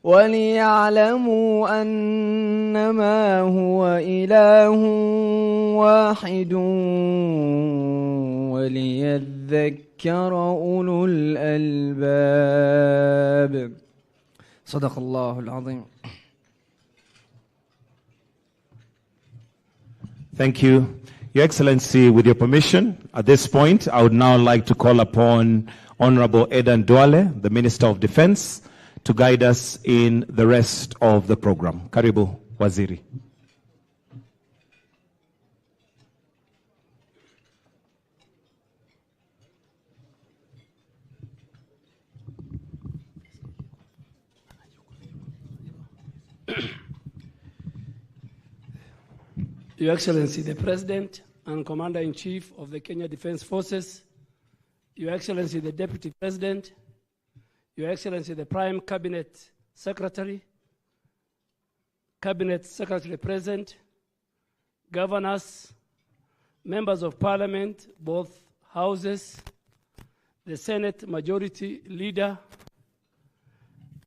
وليعلموا أنما هو إله واحد وليذكر أولو الألباب. صدق الله العظيم. Thank you. Your Excellency, with your permission, at this point, I would now like to call upon Honorable Edan Duale, the Minister of Defense, to guide us in the rest of the program. Karibu, Waziri. Your Excellency, the President and Commander-in-Chief of the Kenya Defense Forces, Your Excellency, the Deputy President, Your Excellency, the Prime Cabinet Secretary present, governors, members of Parliament, both houses, the Senate Majority Leader,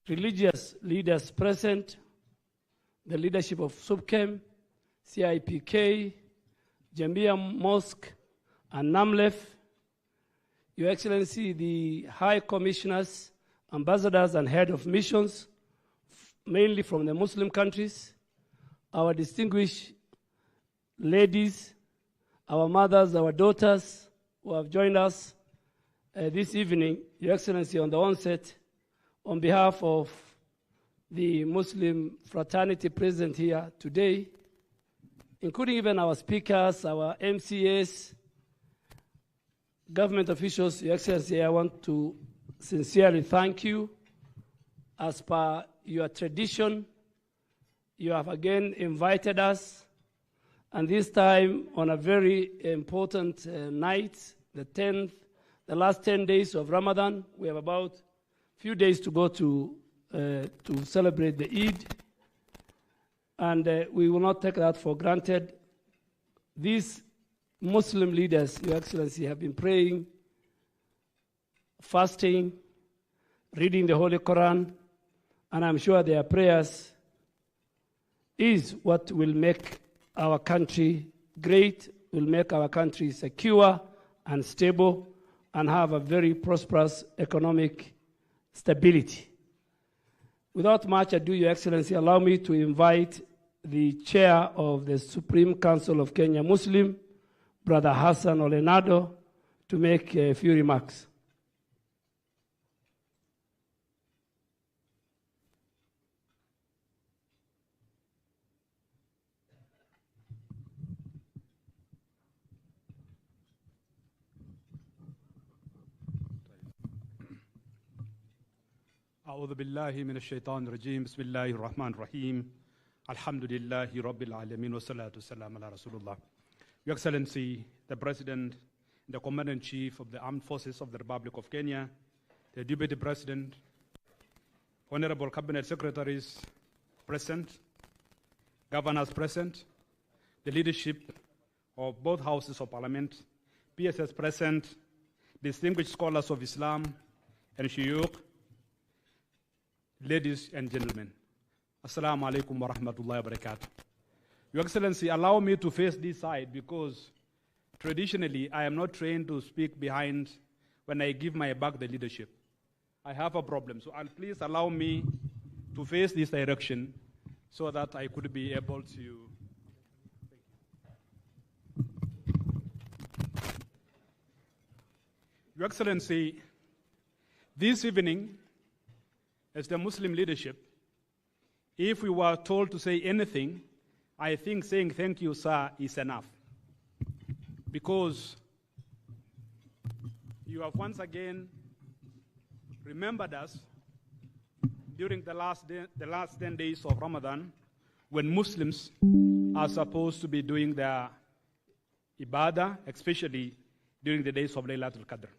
religious leaders present, the leadership of SUPKEM, CIPK, Jamia Mosque, and NAMLEF, Your Excellency, the High Commissioners, ambassadors, and head of missions, mainly from the Muslim countries, our distinguished ladies, our mothers, our daughters who have joined us this evening, Your Excellency, on the onset, on behalf of the Muslim fraternity present here today, including even our speakers, our MCAs, government officials, Your Excellency, I want to sincerely thank you. As per your tradition, you have again invited us, and this time on a very important night, the last 10 days of Ramadan. We have about a few days to go to celebrate the Eid, and we will not take that for granted. These Muslim leaders, Your Excellency, have been praying, fasting, reading the Holy Quran, and I'm sure their prayers is what will make our country great, will make our country secure and stable, and have a very prosperous economic stability. Without much ado, Your Excellency, allow me to invite the chair of the Supreme Council of Kenya Muslim, Brother Hassan Olenado, to make a few remarks. أعوذ بالله من الشيطان الرجيم بسم الله الرحمن الرحيم الحمد لله رب العالمين والصلاة والسلام على رسول الله. Your Excellency, the President, the Commander-in-Chief of the Armed Forces of the Republic of Kenya, the Deputy President, Honorable Cabinet Secretaries present, Governors present, the leadership of both Houses of Parliament, PSS present, distinguished scholars of Islam and Shuyukh, ladies and gentlemen, Assalamu alaikum wa rahmatullahi wa barakatuh. Your Excellency, allow me to face this side because traditionally I am not trained to speak behind when I give my back the leadership. I have a problem, so please allow me to face this direction so that I could be able to. Your Excellency, this evening, as the Muslim leadership, if we were told to say anything, I think saying thank you, sir, is enough. Because you have once again remembered us during the last 10 days of Ramadan, when Muslims are supposed to be doing their ibadah, especially during the days of Laylatul Qadr.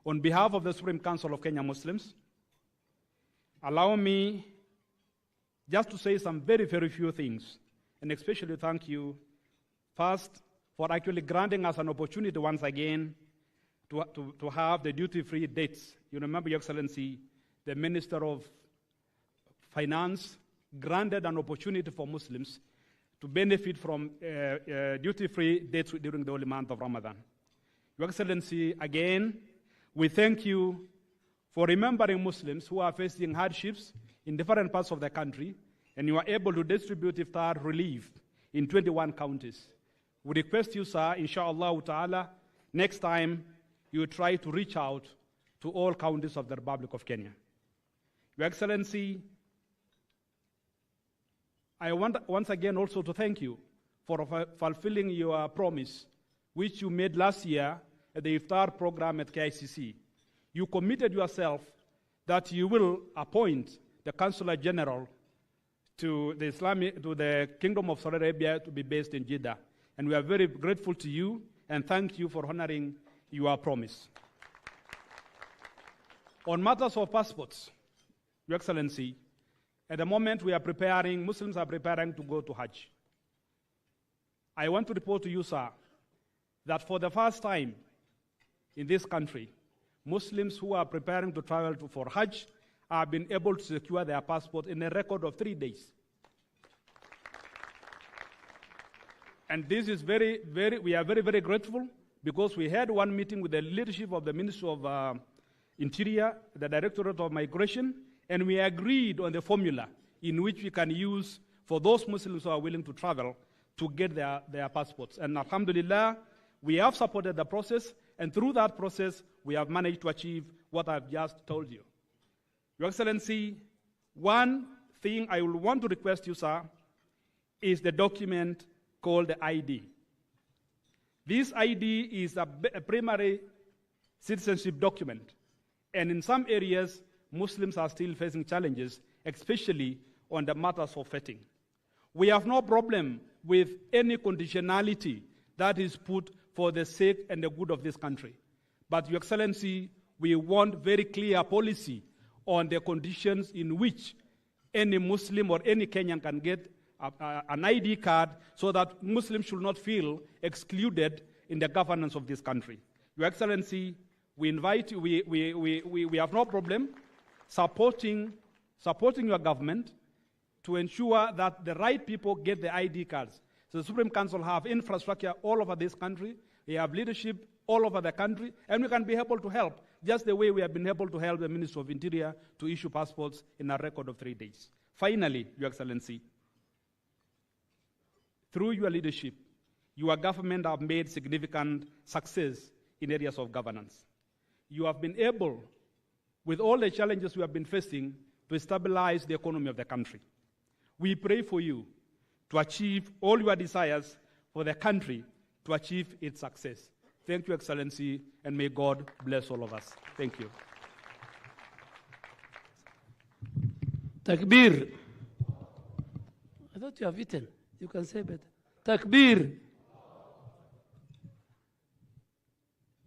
On behalf of the Supreme Council of Kenya Muslims, allow me just to say some very, very few things, and especially thank you first for actually granting us an opportunity once again to have the duty-free dates. You remember, Your Excellency, the Minister of finance granted an opportunity for Muslims to benefit from duty-free dates during the holy month of Ramadan. Your Excellency, again, we thank you for remembering Muslims who are facing hardships in different parts of the country, and you are able to distribute iftar relief in 21 counties. We request you, sir, inshallah ta'ala, next time you try to reach out to all counties of the Republic of Kenya. Your Excellency, I want once again also to thank you for fulfilling your promise, which you made last year at the Iftar program at KICC. You committed yourself that you will appoint the Consular General to the Kingdom of Saudi Arabia to be based in Jeddah. And we are very grateful to you and thank you for honoring your promise. On matters of passports, Your Excellency, at the moment Muslims are preparing to go to Hajj. I want to report to you, sir, that for the first time in this country, Muslims who are preparing to travel for Hajj have been able to secure their passport in a record of 3 days. And this is we are very, very grateful because we had one meeting with the leadership of the Ministry of Interior, the Directorate of Migration, and we agreed on the formula in which we can use for those Muslims who are willing to travel to get their passports. And alhamdulillah, we have supported the process, and through that process, we have managed to achieve what I've just told you. Your Excellency, one thing I will want to request you, sir, is the document called the ID. This ID is a primary citizenship document, and in some areas, Muslims are still facing challenges, especially on the matters of vetting. We have no problem with any conditionality that is put for the sake and the good of this country. But, Your Excellency, we want very clear policy on the conditions in which any Muslim or any Kenyan can get an ID card so that Muslims should not feel excluded in the governance of this country. Your Excellency, we invite you, we have no problem supporting your government to ensure that the right people get the ID cards. So the Supreme Council have infrastructure all over this country, they have leadership all over the country, and we can be able to help, just the way we have been able to help the Ministry of Interior to issue passports in a record of 3 days. Finally, Your Excellency, through your leadership, your government have made significant success in areas of governance. You have been able, with all the challenges we have been facing, to stabilize the economy of the country. We pray for you to achieve all your desires for the country to achieve its success. Thank you, Excellency, and may God bless all of us. Thank you. Takbir. I thought you have eaten. You can say better. Takbir.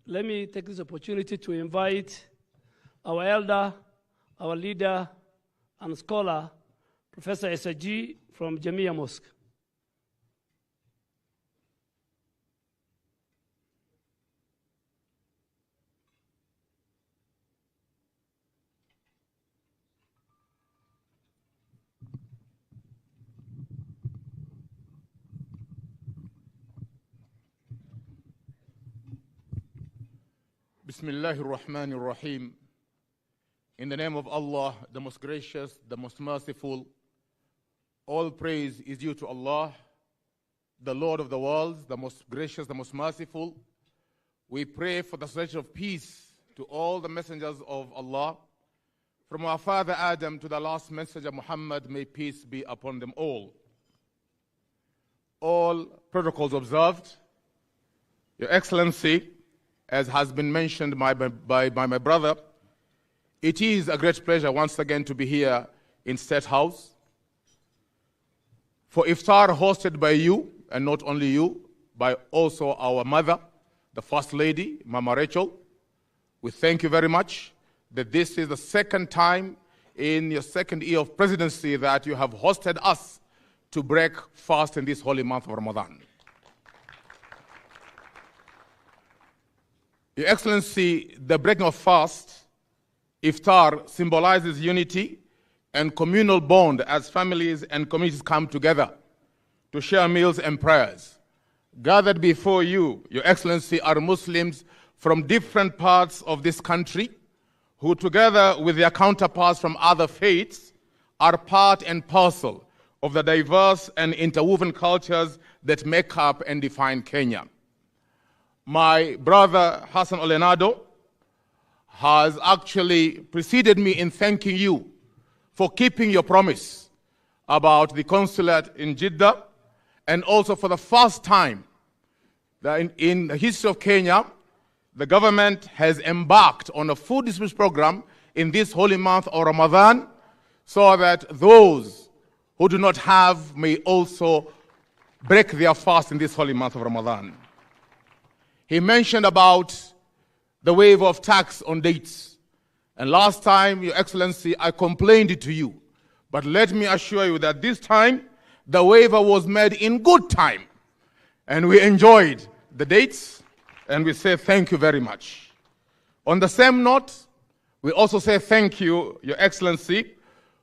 Let me take this opportunity to invite our elder, our leader, and scholar, Professor Esaji from Jamia Mosque. Bismillahir Rahmanir Rahim. In the name of Allah, the most gracious, the most merciful, all praise is due to Allah, the Lord of the worlds, the most gracious, the most merciful. We pray for the salvation of peace to all the messengers of Allah, from our father Adam to the last messenger Muhammad, may peace be upon them all. All protocols observed. Your Excellency, as has been mentioned by my brother, it is a great pleasure once again to be here in State House for iftar hosted by you, and not only you, by also our mother, the First Lady, Mama Rachel. We thank you very much that this is the second time in your second year of presidency that you have hosted us to break fast in this holy month of Ramadan. Your Excellency, the breaking of fast, iftar, symbolizes unity, and communal bond as families and communities come together to share meals and prayers. Gathered before you, Your Excellency, are Muslims from different parts of this country who, together with their counterparts from other faiths, are part and parcel of the diverse and interwoven cultures that make up and define Kenya. My brother Hassan Olenado has actually preceded me in thanking you for keeping your promise about the consulate in Jeddah, and also for the first time in the history of Kenya, the government has embarked on a food distribution program in this holy month of Ramadan, so that those who do not have may also break their fast in this holy month of Ramadan. He mentioned about the waiver of tax on dates. And last time, Your Excellency, I complained to you. But let me assure you that this time, the waiver was made in good time. And we enjoyed the dates, and we say thank you very much. On the same note, we also say thank you, Your Excellency,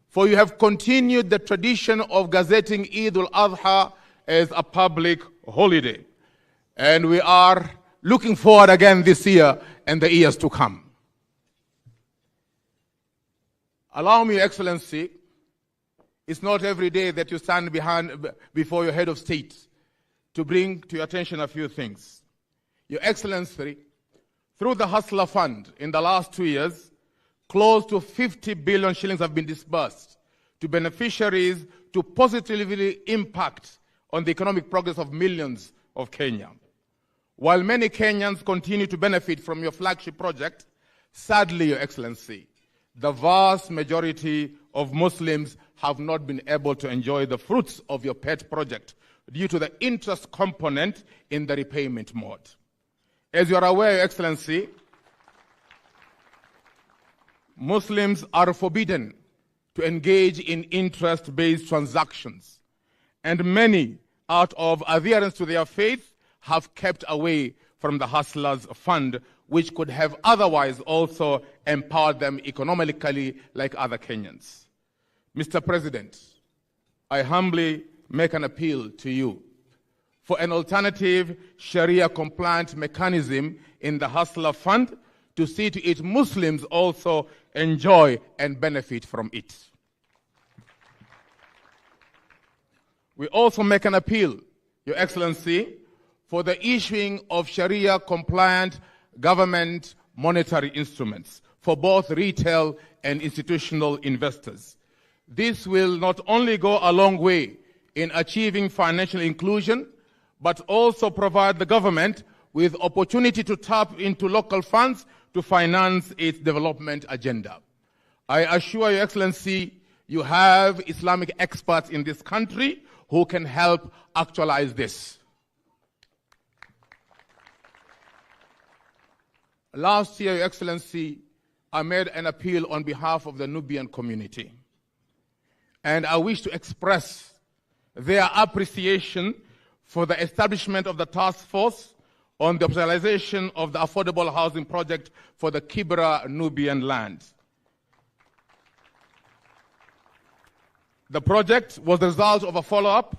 for you have continued the tradition of gazetting Eid al-Adha as a public holiday. And we are looking forward again this year and the years to come. Allow me, Your Excellency, it's not every day that you stand before your head of state to bring to your attention a few things. Your Excellency, through the Hustler Fund in the last 2 years, close to 50 billion shillings have been disbursed to beneficiaries to positively impact on the economic progress of millions of Kenya. While many Kenyans continue to benefit from your flagship project, sadly, Your Excellency, the vast majority of Muslims have not been able to enjoy the fruits of your pet project due to the interest component in the repayment mode. As you are aware, Your Excellency, Muslims are forbidden to engage in interest-based transactions, and many, out of adherence to their faith, have kept away from the Hustlers Fund, which could have otherwise also empowered them economically like other Kenyans. Mr. President, I humbly make an appeal to you for an alternative Sharia-compliant mechanism in the Hustler Fund to see to it Muslims also enjoy and benefit from it. We also make an appeal, Your Excellency, for the issuing of Sharia-compliant government monetary instruments for both retail and institutional investors. This will not only go a long way in achieving financial inclusion, but also provide the government with opportunity to tap into local funds to finance its development agenda. I assure Your Excellency, you have Islamic experts in this country who can help actualize this. Last year, Your Excellency, I made an appeal on behalf of the Nubian community. And I wish to express their appreciation for the establishment of the task force on the optimization of the affordable housing project for the Kibra Nubian land. The project was the result of a follow-up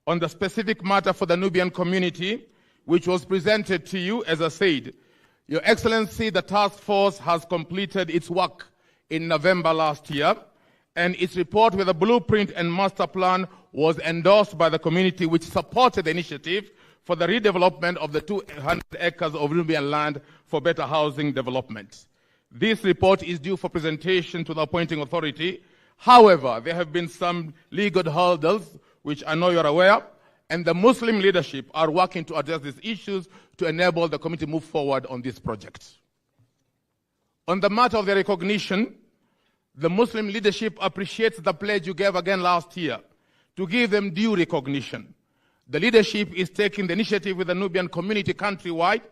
on the specific matter for the Nubian community, which was presented to you, as I said. Your Excellency, the task force has completed its work in November last year, and its report with a blueprint and master plan was endorsed by the community, which supported the initiative for the redevelopment of the 200 acres of Nubian land for better housing development. This report is due for presentation to the appointing authority. However, there have been some legal hurdles, which I know you're aware, and the Muslim leadership are working to address these issues to enable the committee to move forward on this project. On the matter of the recognition, the Muslim leadership appreciates the pledge you gave again last year to give them due recognition. The leadership is taking the initiative with the Nubian community countrywide,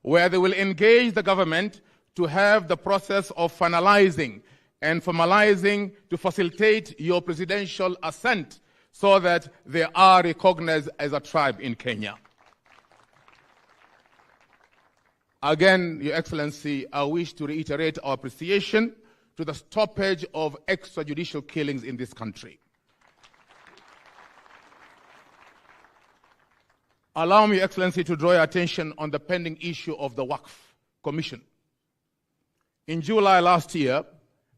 where they will engage the government to have the process of finalizing and formalizing to facilitate your presidential assent so that they are recognized as a tribe in Kenya. Again, Your Excellency, I wish to reiterate our appreciation to the stoppage of extrajudicial killings in this country. Allow me, Your Excellency, to draw your attention on the pending issue of the Waqf Commission. In July last year,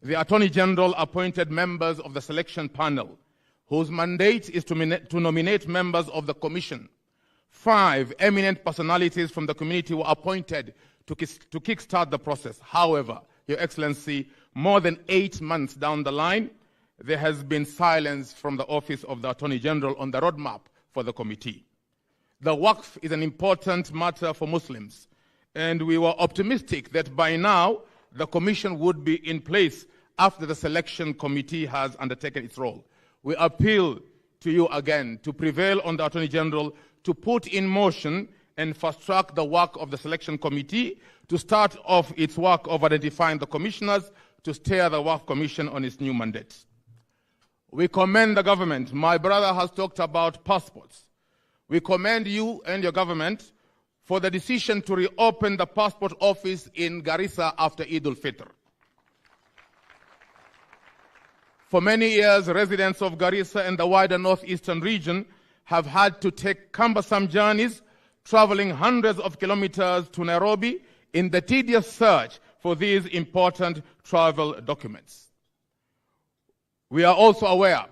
the Attorney General appointed members of the selection panel, whose mandate is to nominate members of the Commission. 5 eminent personalities from the community were appointed to kickstart the process. However, Your Excellency, more than 8 months down the line, there has been silence from the Office of the Attorney General on the roadmap for the committee. The Waqf is an important matter for Muslims, and we were optimistic that by now the commission would be in place after the selection committee has undertaken its role. We appeal to you again to prevail on the Attorney General to put in motion and fast-track the work of the selection committee to start off its work of identifying the commissioners to steer the Waqf Commission on its new mandate. We commend the government. My brother has talked about passports. We commend you and your government for the decision to reopen the passport office in Garissa after Eid al-Fitr. For many years, residents of Garissa and the wider northeastern region have had to take cumbersome journeys, traveling hundreds of kilometers to Nairobi in the tedious search for these important travel documents. We are also aware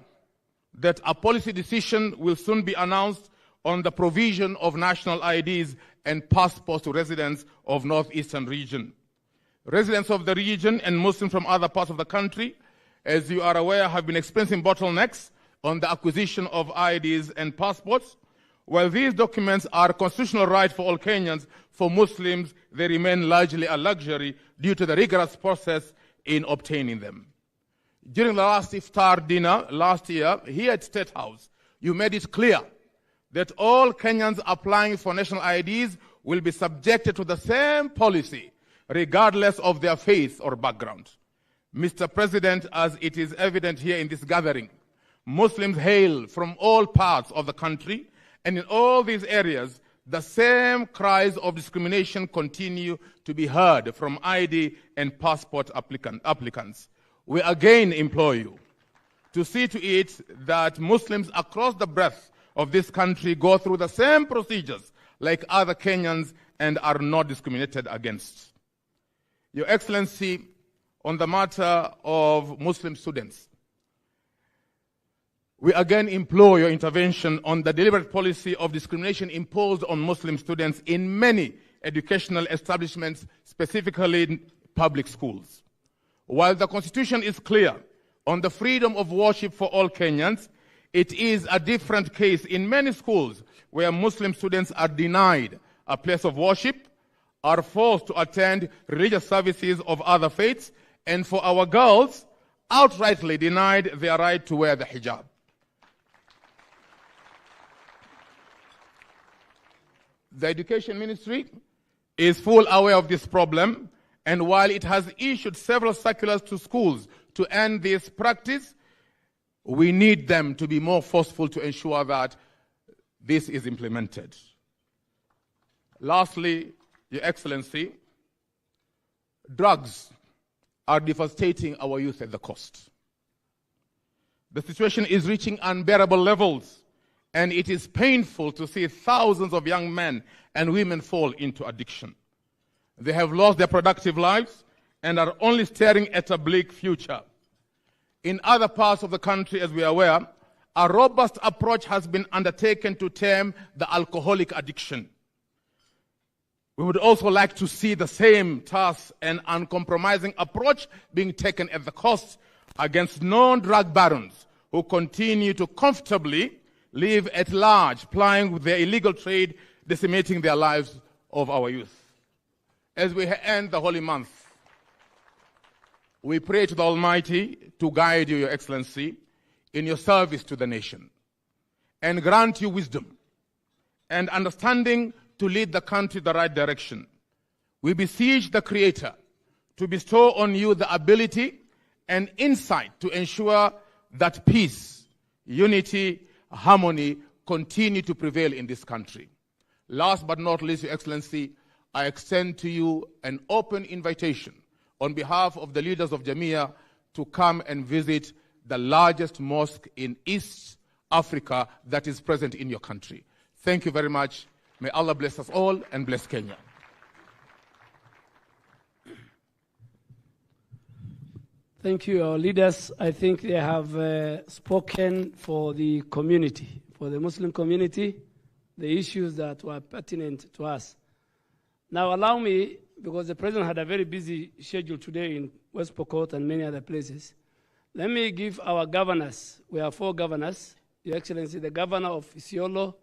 that a policy decision will soon be announced on the provision of national IDs and passports to residents of northeastern region. Residents of the region and Muslims from other parts of the country, as you are aware, have been experiencing bottlenecks on the acquisition of IDs and passports. While these documents are a constitutional right for all Kenyans, for Muslims they remain largely a luxury due to the rigorous process in obtaining them. During the last Iftar dinner last year, here at State House, you made it clear that all Kenyans applying for national IDs will be subjected to the same policy, regardless of their faith or background. Mr. President, as it is evident here in this gathering, Muslims hail from all parts of the country, and in all these areas, the same cries of discrimination continue to be heard from ID and passport applicants. We again implore you to see to it that Muslims across the breadth of this country go through the same procedures like other Kenyans and are not discriminated against. Your Excellency, on the matter of Muslim students, we again implore your intervention on the deliberate policy of discrimination imposed on Muslim students in many educational establishments, specifically in public schools. While the Constitution is clear on the freedom of worship for all Kenyans, it is a different case in many schools where Muslim students are denied a place of worship, are forced to attend religious services of other faiths, and for our girls, outrightly denied their right to wear the hijab. The Education Ministry is fully aware of this problem, and while it has issued several circulars to schools to end this practice, we need them to be more forceful to ensure that this is implemented. Lastly, Your Excellency, drugs are devastating our youth at the cost. The situation is reaching unbearable levels, and it is painful to see thousands of young men and women fall into addiction. They have lost their productive lives and are only staring at a bleak future. In other parts of the country, as we are aware, a robust approach has been undertaken to tame the alcoholic addiction. We would also like to see the same tough and uncompromising approach being taken at the cost against non-drug barons who continue to comfortably live at large, plying with their illegal trade, decimating their lives of our youth. As we end the holy month, we pray to the Almighty to guide you, Your Excellency, in your service to the nation, and grant you wisdom and understanding to lead the country the right direction. We beseech the Creator to bestow on you the ability and insight to ensure that peace, unity, harmony continue to prevail in this country. Last but not least, Your Excellency, I extend to you an open invitation on behalf of the leaders of Jamia to come and visit the largest mosque in East Africa that is present in your country. Thank you very much. May Allah bless us all and bless Kenya. Thank you, our leaders. I think they have spoken for the community, for the Muslim community, the issues that were pertinent to us. Now allow me, because the President had a very busy schedule today in West Pokot and many other places, let me give our governors, we have 4 governors, Your Excellency, the Governor of Isiolo,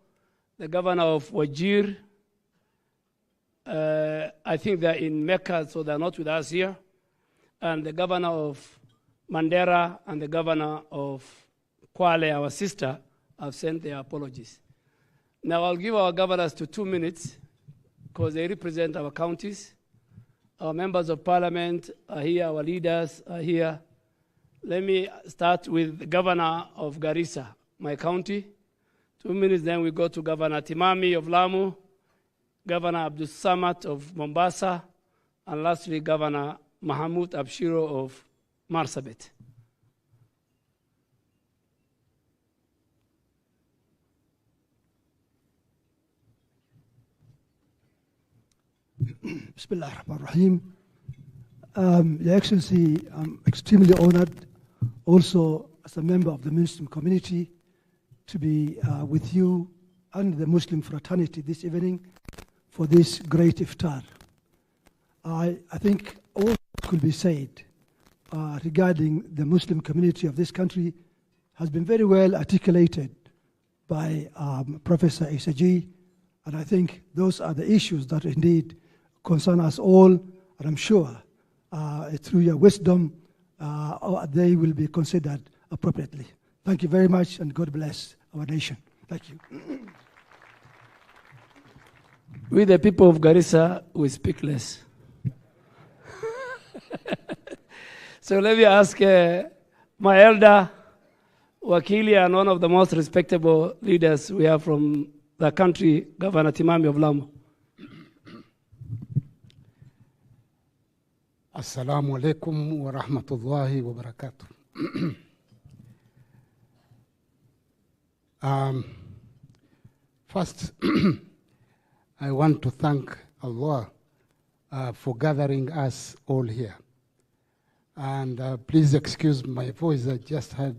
the Governor of Wajir, I think they're in Mecca, so they're not with us here, and the Governor of Mandera and the Governor of Kwale, our sister, have sent their apologies. Now I'll give our governors to 2 minutes because they represent our counties. Our members of parliament are here, our leaders are here. Let me start with the Governor of Garissa, my county. 2 minutes, then we go to Governor Timami of Lamu, Governor Abdul Samad of Mombasa, and lastly, Governor Mahamoud Abshiro of Marsabit. Bismillah ar-Rahman ar-Rahim. Your Excellency, I'm extremely honored also as a member of the Muslim community to be with you and the Muslim fraternity this evening for this great iftar. I think all could be said regarding the Muslim community of this country has been very well articulated by Professor Isaji, and I think those are the issues that indeed concern us all, and I'm sure through your wisdom they will be considered appropriately. Thank you very much, and God bless our nation. Thank you. We, the people of Garissa, we speak less. So let me ask my elder, Wakili, and one of the most respectable leaders we have from the country, Governor Timami of Lamu. Assalamu alaikum wa rahmatullahi wa barakatuh. First, I want to thank Allah for gathering us all here. And please excuse my voice, I just had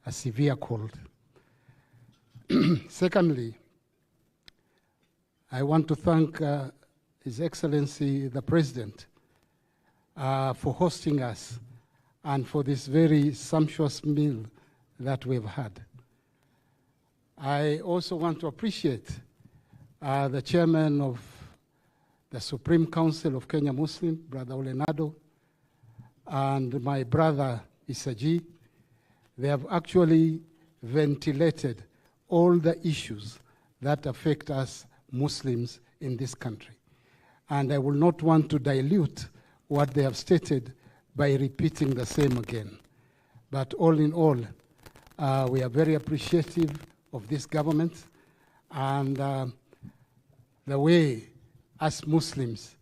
a severe cold. Secondly, I want to thank His Excellency the President for hosting us and for this very sumptuous meal that we've had. I also want to appreciate the Chairman of the Supreme Council of Kenya Muslim, Brother Olenado, and my brother Isaji. They have actually ventilated all the issues that affect us Muslims in this country. And I will not want to dilute what they have stated by repeating the same again. But all in all, we are very appreciative of this government and the way, as Muslims,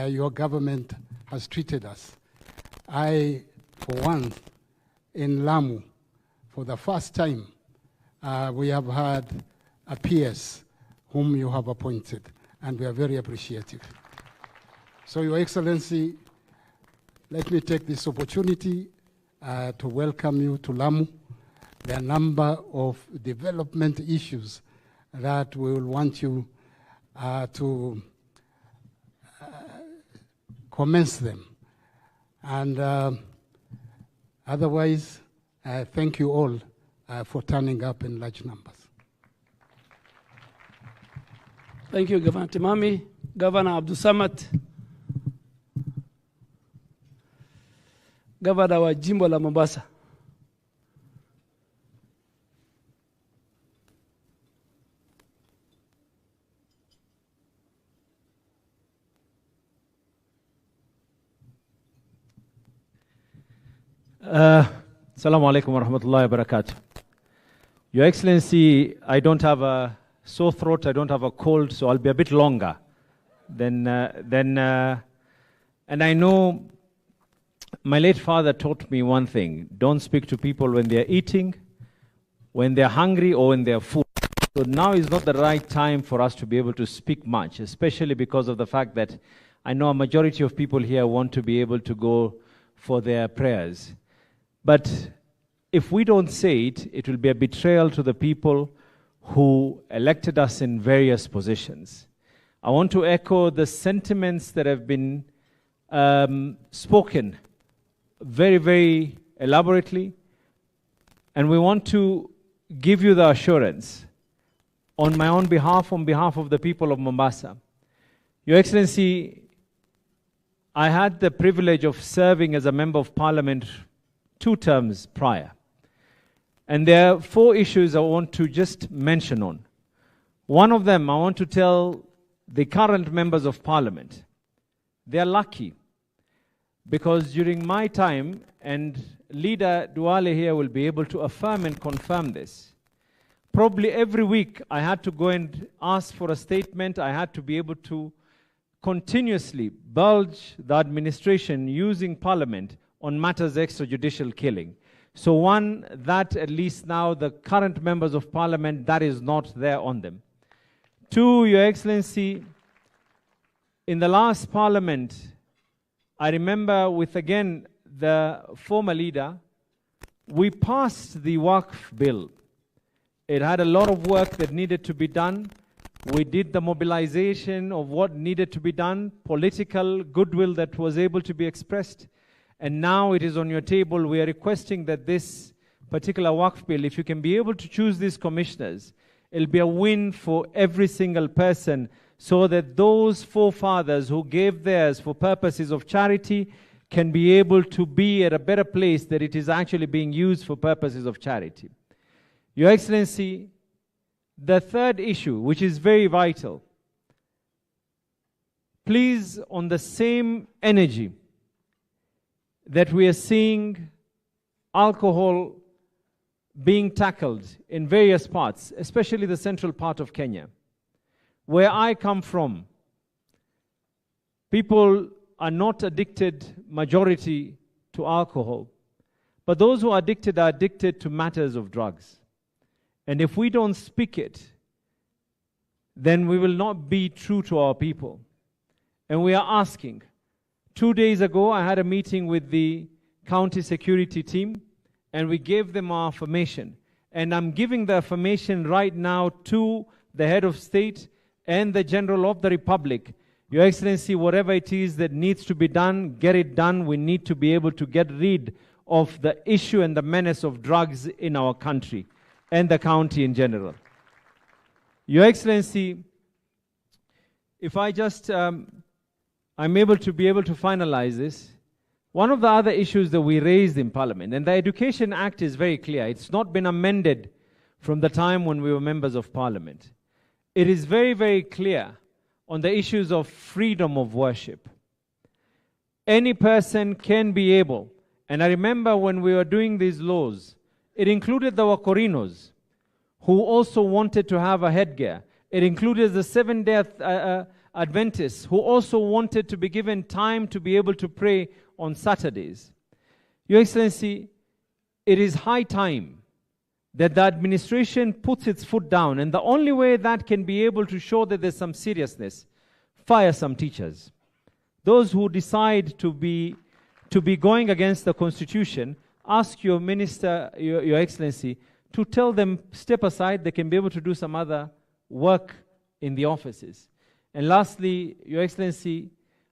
your government has treated us. I, for one, in Lamu, for the first time, we have had a PS whom you have appointed, and we are very appreciative. So, Your Excellency, let me take this opportunity to welcome you to Lamu. There are a number of development issues that we will want you to commence them. And otherwise, thank you all for turning up in large numbers. Thank you, Governor Timami. Governor Abdul Samad. Governor wa Jimbo la Mombasa. Assalamu alaikum wa rahmatullahi wa barakatuh. Your Excellency, I don't have a sore throat, I don't have a cold, so I'll be a bit longer and I know my late father taught me one thing: don't speak to people when they're eating, when they're hungry, or when they're full. So now is not the right time for us to be able to speak much, especially because of the fact that I know a majority of people here want to be able to go for their prayers. But if we don't say it, it will be a betrayal to the people who elected us in various positions. I want to echo the sentiments that have been spoken very, very elaborately. And we want to give you the assurance on my own behalf, on behalf of the people of Mombasa. Your Excellency, I had the privilege of serving as a Member of Parliament 2 terms prior. And there are 4 issues I want to just mention on. One of them, I want to tell the current members of Parliament, they are lucky, because during my time, and Leader Duale here will be able to affirm and confirm this, probably every week I had to go and ask for a statement. I had to be able to continuously bulge the administration using Parliament on matters extrajudicial killing. So one, that at least now the current members of Parliament, that is not there on them. 2, Your Excellency, in the last Parliament, I remember with, again, the former leader, we passed the Waqf bill. It had a lot of work that needed to be done. We did the mobilization of what needed to be done, political goodwill that was able to be expressed. And now it is on your table. We are requesting that this particular Waqf bill, if you can be able to choose these commissioners, it'll be a win for every single person, so that those forefathers who gave theirs for purposes of charity can be able to be at a better place, that it is actually being used for purposes of charity. Your Excellency, the 3rd issue, which is very vital, please, on the same energy that we are seeing alcohol being tackled in various parts, especially the central part of Kenya, where I come from, people are not addicted, majority, to alcohol. But those who are addicted to matters of drugs. And if we don't speak it, then we will not be true to our people. And we are asking. 2 days ago, I had a meeting with the county security team, and we gave them our affirmation. And I'm giving the affirmation right now to the head of state and the General of the Republic. Your Excellency, whatever it is that needs to be done, get it done. We need to be able to get rid of the issue and the menace of drugs in our country and the county in general. Your Excellency, if I just, I'm able to finalize this. One of the other issues that we raised in Parliament, and the Education Act is very clear. It's not been amended from the time when we were members of Parliament. It is very, very clear on the issues of freedom of worship. Any person can be able, and I remember when we were doing these laws, it included the Wakorinos, who also wanted to have a headgear. It included the Seventh-day Adventists, who also wanted to be given time to be able to pray on Saturdays. Your Excellency, it is high time that the administration puts its foot down, and the only way that can be able to show that there's some seriousness, fire some teachers. Those who decide to be going against the Constitution, ask your Minister, Your Excellency, to tell them step aside. They can be able to do some other work in the offices. And lastly, Your Excellency,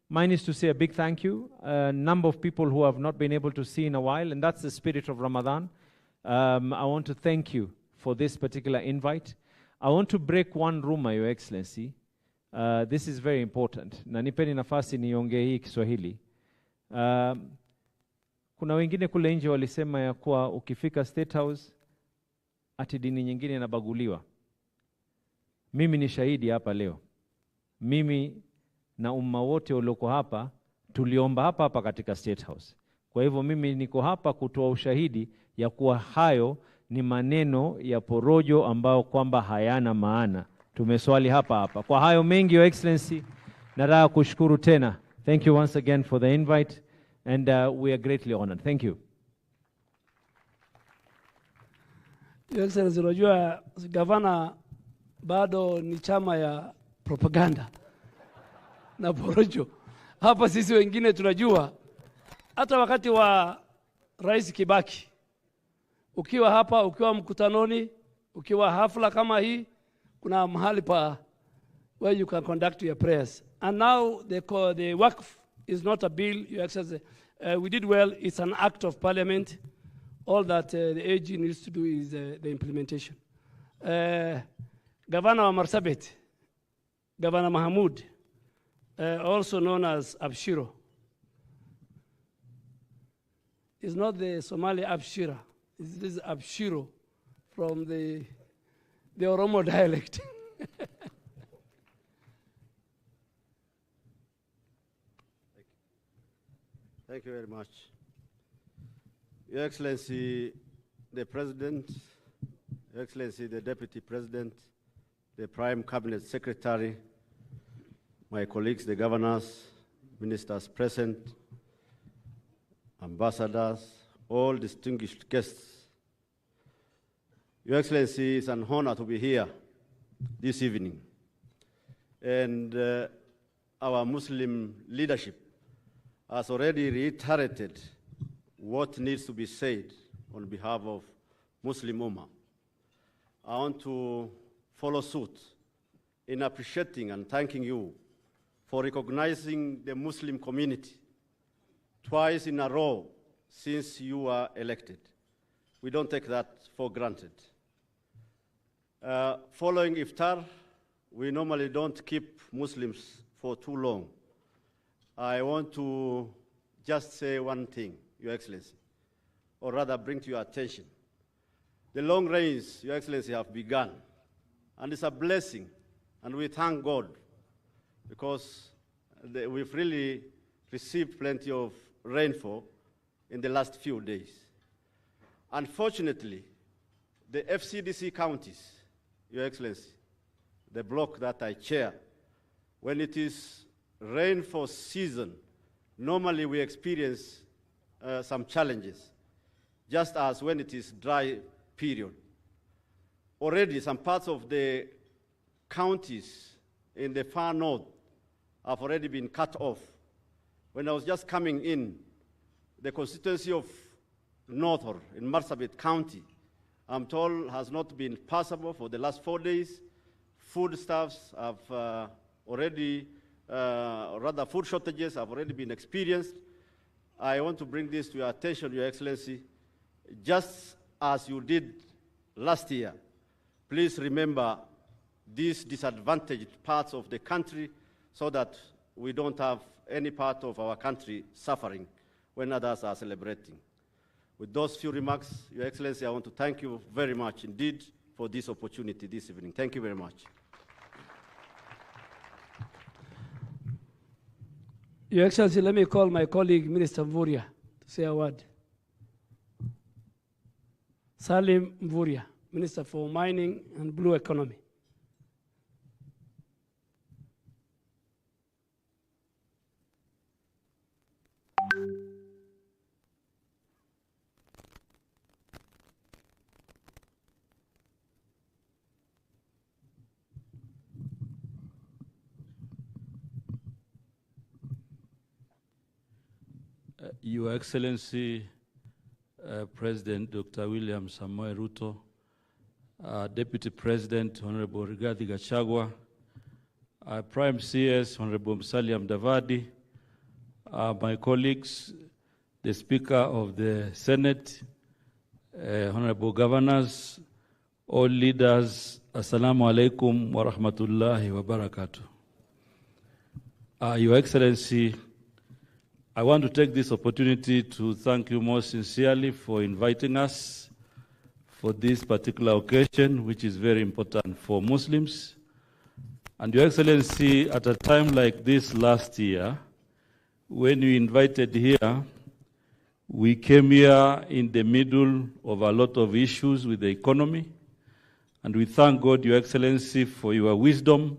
mine is to say a big thank you. A number of people who have not been able to see in a while, and that's the spirit of Ramadan. I want to thank you for this particular invite. I want to break one rumor, Your Excellency. This is very important. Na nipeni nafasi niongee hii Kiswahili. Kuna wengine kule nje walisema ya kuwa ukifika State House ati dini nyingine inabaguliwa. Mimi ni shahidi hapa leo. Mimi na umma wote ulioko hapa tuliomba hapa katika State House. Kwa hivyo mimi niko hapa kutoa ushahidi ya kuwa hayo ni maneno ya porojo ambao kwamba hayana maana. Tumeswali hapa. Kwa hayo mengi, Your Excellency, nataka kushukuru tena. Thank you once again for the invite. And we are greatly honored. Thank you. Your Excellency, unajua gavana bado ni chama ya propaganda na porojo. Hapa sisi wengine tunajua, hata wakati wa Rais Kibaki, ukiwa hapa, ukiwa mkutanoni, ukiwa hafla kama hii, kuna mahali pa where you can conduct your prayers. And now the Waqf is not a bill, Your Excellency. We did well. It's an act of parliament. All that the AG needs to do is the implementation. Governor wa Marsabit, Governor Mahmoud, also known as Abshiro, is not the Somali Abshira. This is Abshiro from the Oromo dialect. Thank you very much. Your Excellency, the President, Your Excellency, the Deputy President, the Prime Cabinet Secretary, my colleagues, the governors, ministers present, ambassadors, all distinguished guests. Your Excellency, it's an honor to be here this evening. And our Muslim leadership has already reiterated what needs to be said on behalf of Muslim Ummah. I want to follow suit in appreciating and thanking you for recognizing the Muslim community twice in a row since you were elected. We don't take that for granted. Following Iftar, we normally don't keep Muslims for too long. I want to just say one thing, Your Excellency, or rather bring to your attention. The long rains, Your Excellency, have begun, and it's a blessing, and we thank God because we've really received plenty of rainfall in the last few days. Unfortunately, the FCDC counties, Your Excellency, the block that I chair, when it is rainfall season, normally we experience some challenges, just as when it is dry period. Already some parts of the counties in the far north have already been cut off. When I was just coming in, the constituency of Northor in Marsabit County, I'm told, has not been passable for the last 4 days. Foodstuffs have already rather food shortages have already been experienced. I want to bring this to your attention, Your Excellency. Just as you did last year, please remember these disadvantaged parts of the country so that we don't have any part of our country suffering when others are celebrating. With those few remarks, Your Excellency, I want to thank you very much indeed for this opportunity this evening. Thank you very much. Your Excellency, let me call my colleague, Minister Mvuria, to say a word. Salim Mvuria, Minister for Mining and Blue Economy. Your Excellency, President Dr. William Samoei Ruto, Deputy President Honorable Rigathi Gachagua, Prime CS Honorable Musalia Mudavadi, my colleagues, the Speaker of the Senate, Honorable Governors, all leaders, Assalamu alaikum wa rahmatullahi wa barakatuh. Your Excellency, I want to take this opportunity to thank you most sincerely for inviting us for this particular occasion, which is very important for Muslims. And Your Excellency, at a time like this last year, when you invited here, we came here in the middle of a lot of issues with the economy. And we thank God, Your Excellency, for your wisdom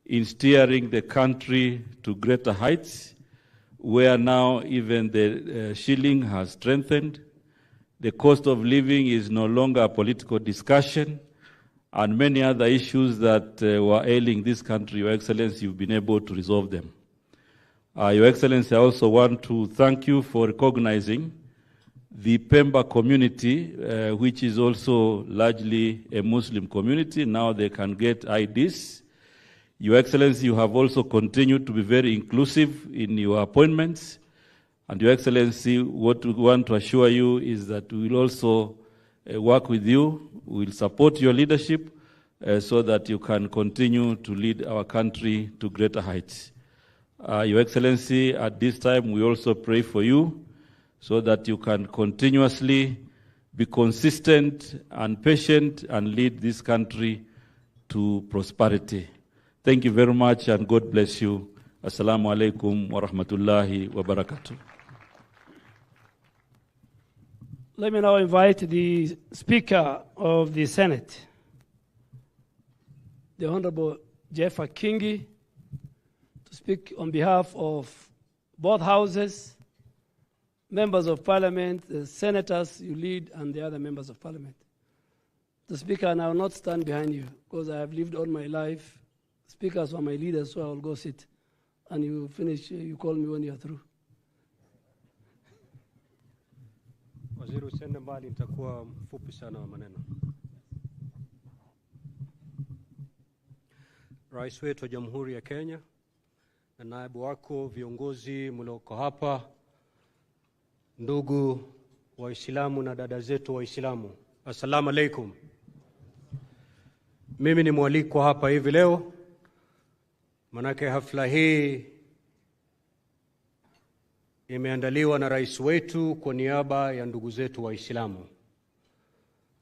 in steering the country to greater heights, where now even the shilling has strengthened. The cost of living is no longer a political discussion, and many other issues that were ailing this country, Your Excellency, you've been able to resolve them. Your Excellency, I also want to thank you for recognizing the Pemba community, which is also largely a Muslim community. Now they can get IDs. Your Excellency, you have also continued to be very inclusive in your appointments. And Your Excellency, what we want to assure you is that we will also work with you. We will support your leadership so that you can continue to lead our country to greater heights. Your Excellency, at this time, we also pray for you so that you can continuously be consistent and patient and lead this country to prosperity. Thank you very much, and God bless you. Assalamu alaikum wa rahmatullahi wa barakatuh. Let me now invite the Speaker of the Senate, the Honorable Jeff Akingi, to speak on behalf of both houses, members of parliament, the senators you lead, and the other members of parliament. The Speaker, and I will not stand behind you because I have lived all my life. Speakers are my leaders, so I will go sit. And you finish, you call me when you are through. Waziri usiende mbali, nitakuwa mfupi sana wa maneno. Rais wetu wa Jamhuri ya Kenya na naibu wako, viongozi mlioko hapa, ndugu Waislamu na dada zetu Waislamu, assalamu alaikum. Mimi ni mwalikwa hapa hivi leo, manake hafla hii imeandaliwa na rais wetu kwa niaba ya ndugu zetu Waislamu.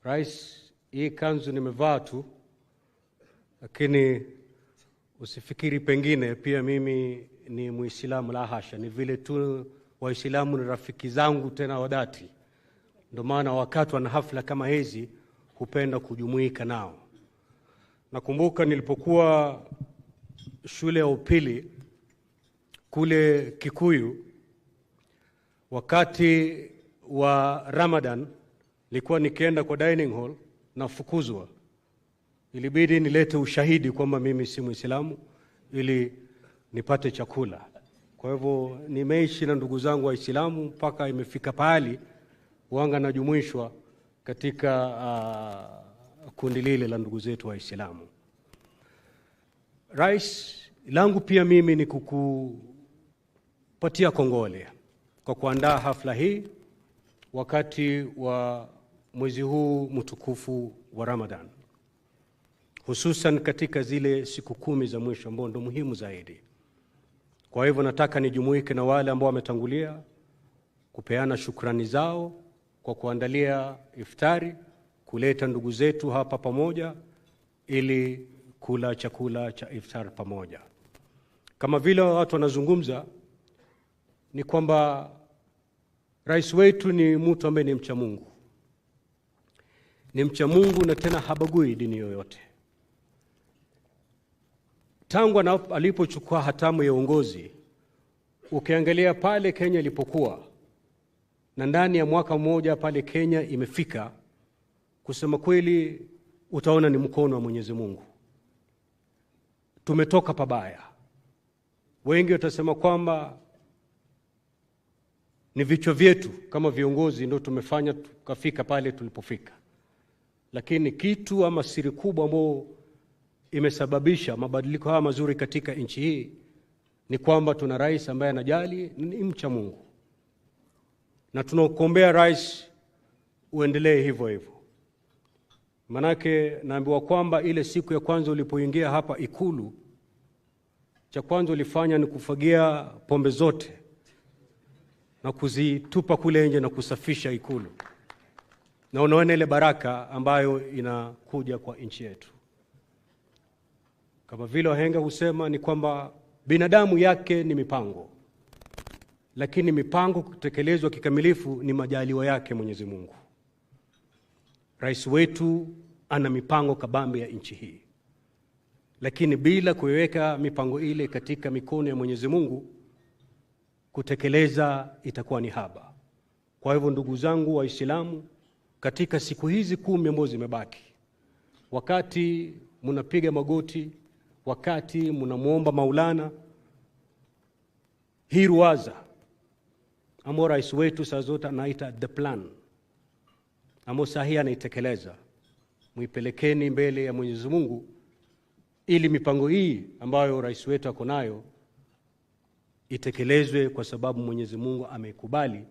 Rais, hii kanzu nimevaa tu, lakini usifikiri pengine pia mimi ni Muislamu, la hasha. Ni vile tu Waislamu ni rafiki zangu tena wadati. Ndio maana wakati wa hafla kama hizi hupenda kujumuika nao. Nakumbuka nilipokuwa shule ya upili kule Kikuyu, wakati wa Ramadan nilikuwa nikienda kwa dining hall na fukuzwa. Ilibidi nilete ushahidi kwamba mimi si Muislamu ili nipate chakula. Kwa hivyo nimeishi na ndugu zangu Waislamu mpaka imefika pahali wanga najumuishwa katika kundi lile la ndugu zetu Waislamu. Rais, langu pia mimi ni kukupatia kongole kwa kuandaa hafla hii wakati wa mwezi huu mtukufu wa Ramadan, hususan katika zile siku 10 za mwisho ambao ndo muhimu zaidi. Kwa hivyo nataka nijumuike na wale ambao wametangulia kupeana shukrani zao kwa kuandalia iftari, kuleta ndugu zetu hapa pamoja ili kula chakula cha iftar pamoja. Kama vile watu wanazungumza ni kwamba rais wetu ni mtu ambaye ni mcha Mungu. Ni mcha Mungu na tena habagui dini yoyote. Tangu alipochukua hatamu ya uongozi, ukiangalia pale Kenya ilipokuwa, na ndani ya mwaka mmoja pale Kenya imefika, kusema kweli utaona ni mkono wa Mwenyezi Mungu. Tumetoka pabaya. Wengi watasema kwamba ni vichwa vyetu kama viongozi ndio tumefanya tukafika pale tulipofika. Lakini kitu ama siri kubwa ambayo imesababisha mabadiliko haya mazuri katika nchi hii ni kwamba tuna rais ambaye anajali, ni mcha Mungu. Na tunakuombea rais uendelee hivyo hivyo. Manake naambiwa kwamba ile siku ya kwanza ulipoingia hapa Ikulu, cha kwanza ulifanya ni kufagia pombe zote na kuzitupa kule nje na kusafisha Ikulu. Na unaona ile baraka ambayo inakuja kwa nchi yetu. Kama vile wahenga husema ni kwamba binadamu yake ni mipango, lakini mipango kutekelezwa kikamilifu ni majaliwa yake Mwenyezi Mungu. Rais wetu ana mipango kabambe ya nchi hii, lakini bila kuweka mipango ile katika mikono ya Mwenyezi Mungu, kutekeleza itakuwa ni haba. Kwa hivyo ndugu zangu Waislamu, katika siku hizi 10 ambazo zimebaki, wakati mnapiga magoti, wakati mnamuomba Maulana, hii ruwaza ambao rais wetu saa zote anaita the plan, ambao sahihi anaitekeleza, muipelekeni mbele ya Mwenyezi Mungu ili mipango hii ambayo rais wetu ako nayo itekelezwe, kwa sababu Mwenyezi Mungu ameikubali,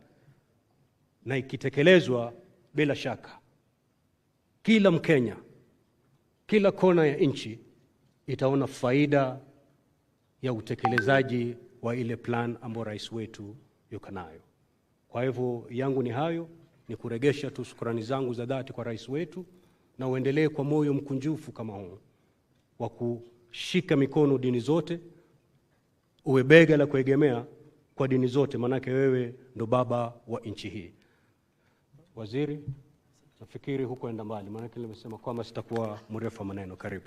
na ikitekelezwa bila shaka kila Mkenya, kila kona ya nchi itaona faida ya utekelezaji wa ile plan ambayo rais wetu yuko nayo. Kwa hivyo yangu ni hayo, ni kuregesha tu shukrani zangu za dhati kwa rais wetu, na uendelee kwa moyo mkunjufu kama huu wa kushika mikono dini zote, uwe bega la kuegemea kwa dini zote, manake wewe ndo baba wa nchi hii. Waziri, nafikiri huko enda mbali, manake nimesema kwamba sitakuwa mrefu maneno. Karibu.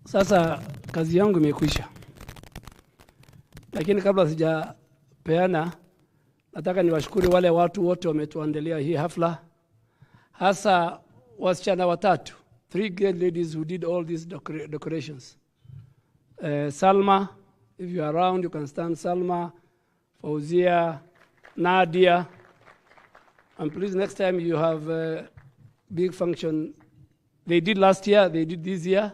Sasa kazi yangu imekwisha, lakini kabla sijapeana, nataka niwashukuru wale watu wote wametuandalia hii hafla, hasa wasichana watatu, 3 great ladies who did all these decorations. Salma, if you are around, you can stand. Salma, Fauzia, Nadia, and please next time you have a big function. They did last year, they did this year.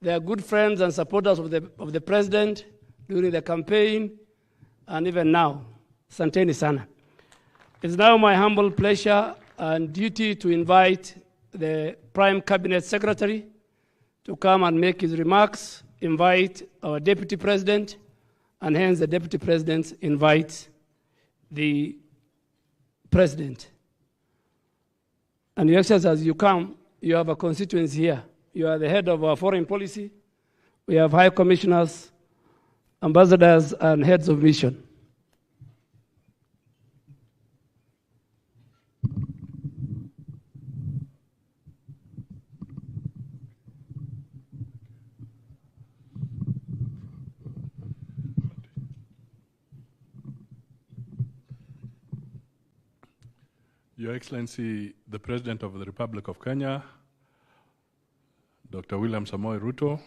They are good friends and supporters of the president during the campaign and even now. Asanteni sana. It's now my humble pleasure and duty to invite the Prime Cabinet Secretary to come and make his remarks, invite our Deputy President, and hence the Deputy President invites the President. And Your Excellency, as you come, you have a constituency here. You are the head of our foreign policy. We have high commissioners, ambassadors, and heads of mission. Your Excellency, the President of the Republic of Kenya, Dr. William Samoei Ruto,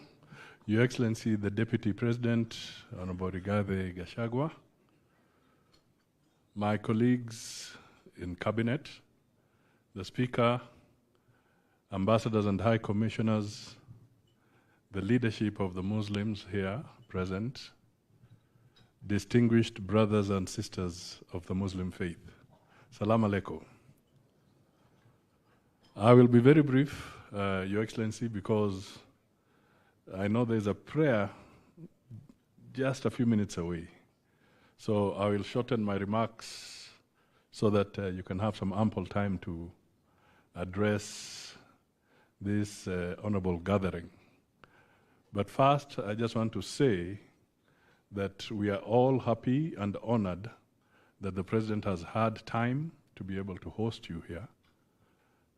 Your Excellency, the Deputy President, Honorable Rigathi Gachagua, my colleagues in Cabinet, the Speaker, ambassadors and high commissioners, the leadership of the Muslims here present, distinguished brothers and sisters of the Muslim faith. Salam alaikum. I will be very brief, Your Excellency, because I know there's a prayer just a few minutes away. So I will shorten my remarks so that you can have some ample time to address this honorable gathering. But first, I just want to say that we are all happy and honored that the President has had time to be able to host you here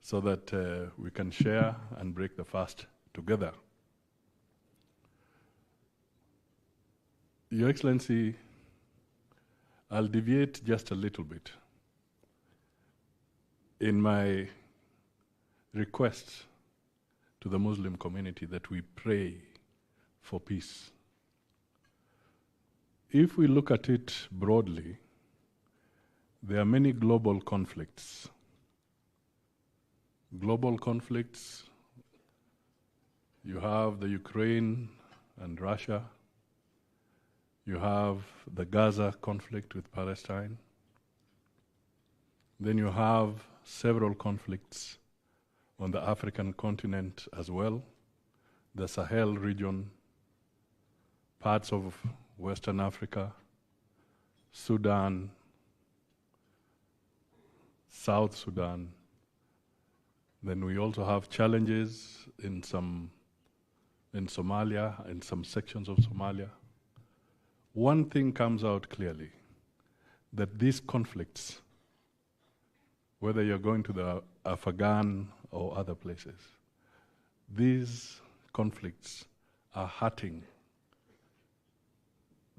so that we can share and break the fast together. Your Excellency, I'll deviate just a little bit in my request to the Muslim community that we pray for peace. If we look at it broadly, there are many global conflicts. Global conflicts, you have the Ukraine and Russia, you have the Gaza conflict with Palestine, then you have several conflicts on the African continent as well, the Sahel region, parts of Western Africa, Sudan, South Sudan. Then we also have challenges in Somalia, in some sections of Somalia. One thing comes out clearly, that these conflicts, whether you're going to the Afghan or other places, these conflicts are hurting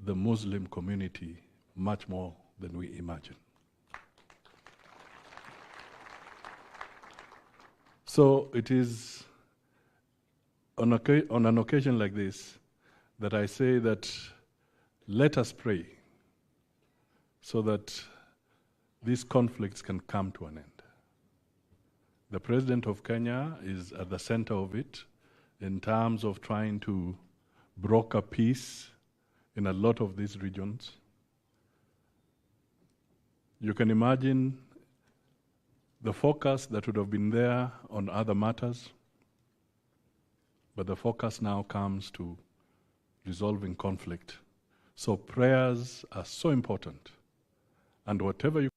the Muslim community much more than we imagine. So it is on an occasion like this that I say that let us pray so that these conflicts can come to an end. The President of Kenya is at the center of it in terms of trying to broker peace in a lot of these regions. You can imagine the focus that would have been there on other matters, but the focus now comes to resolving conflict. So prayers are so important, and whatever you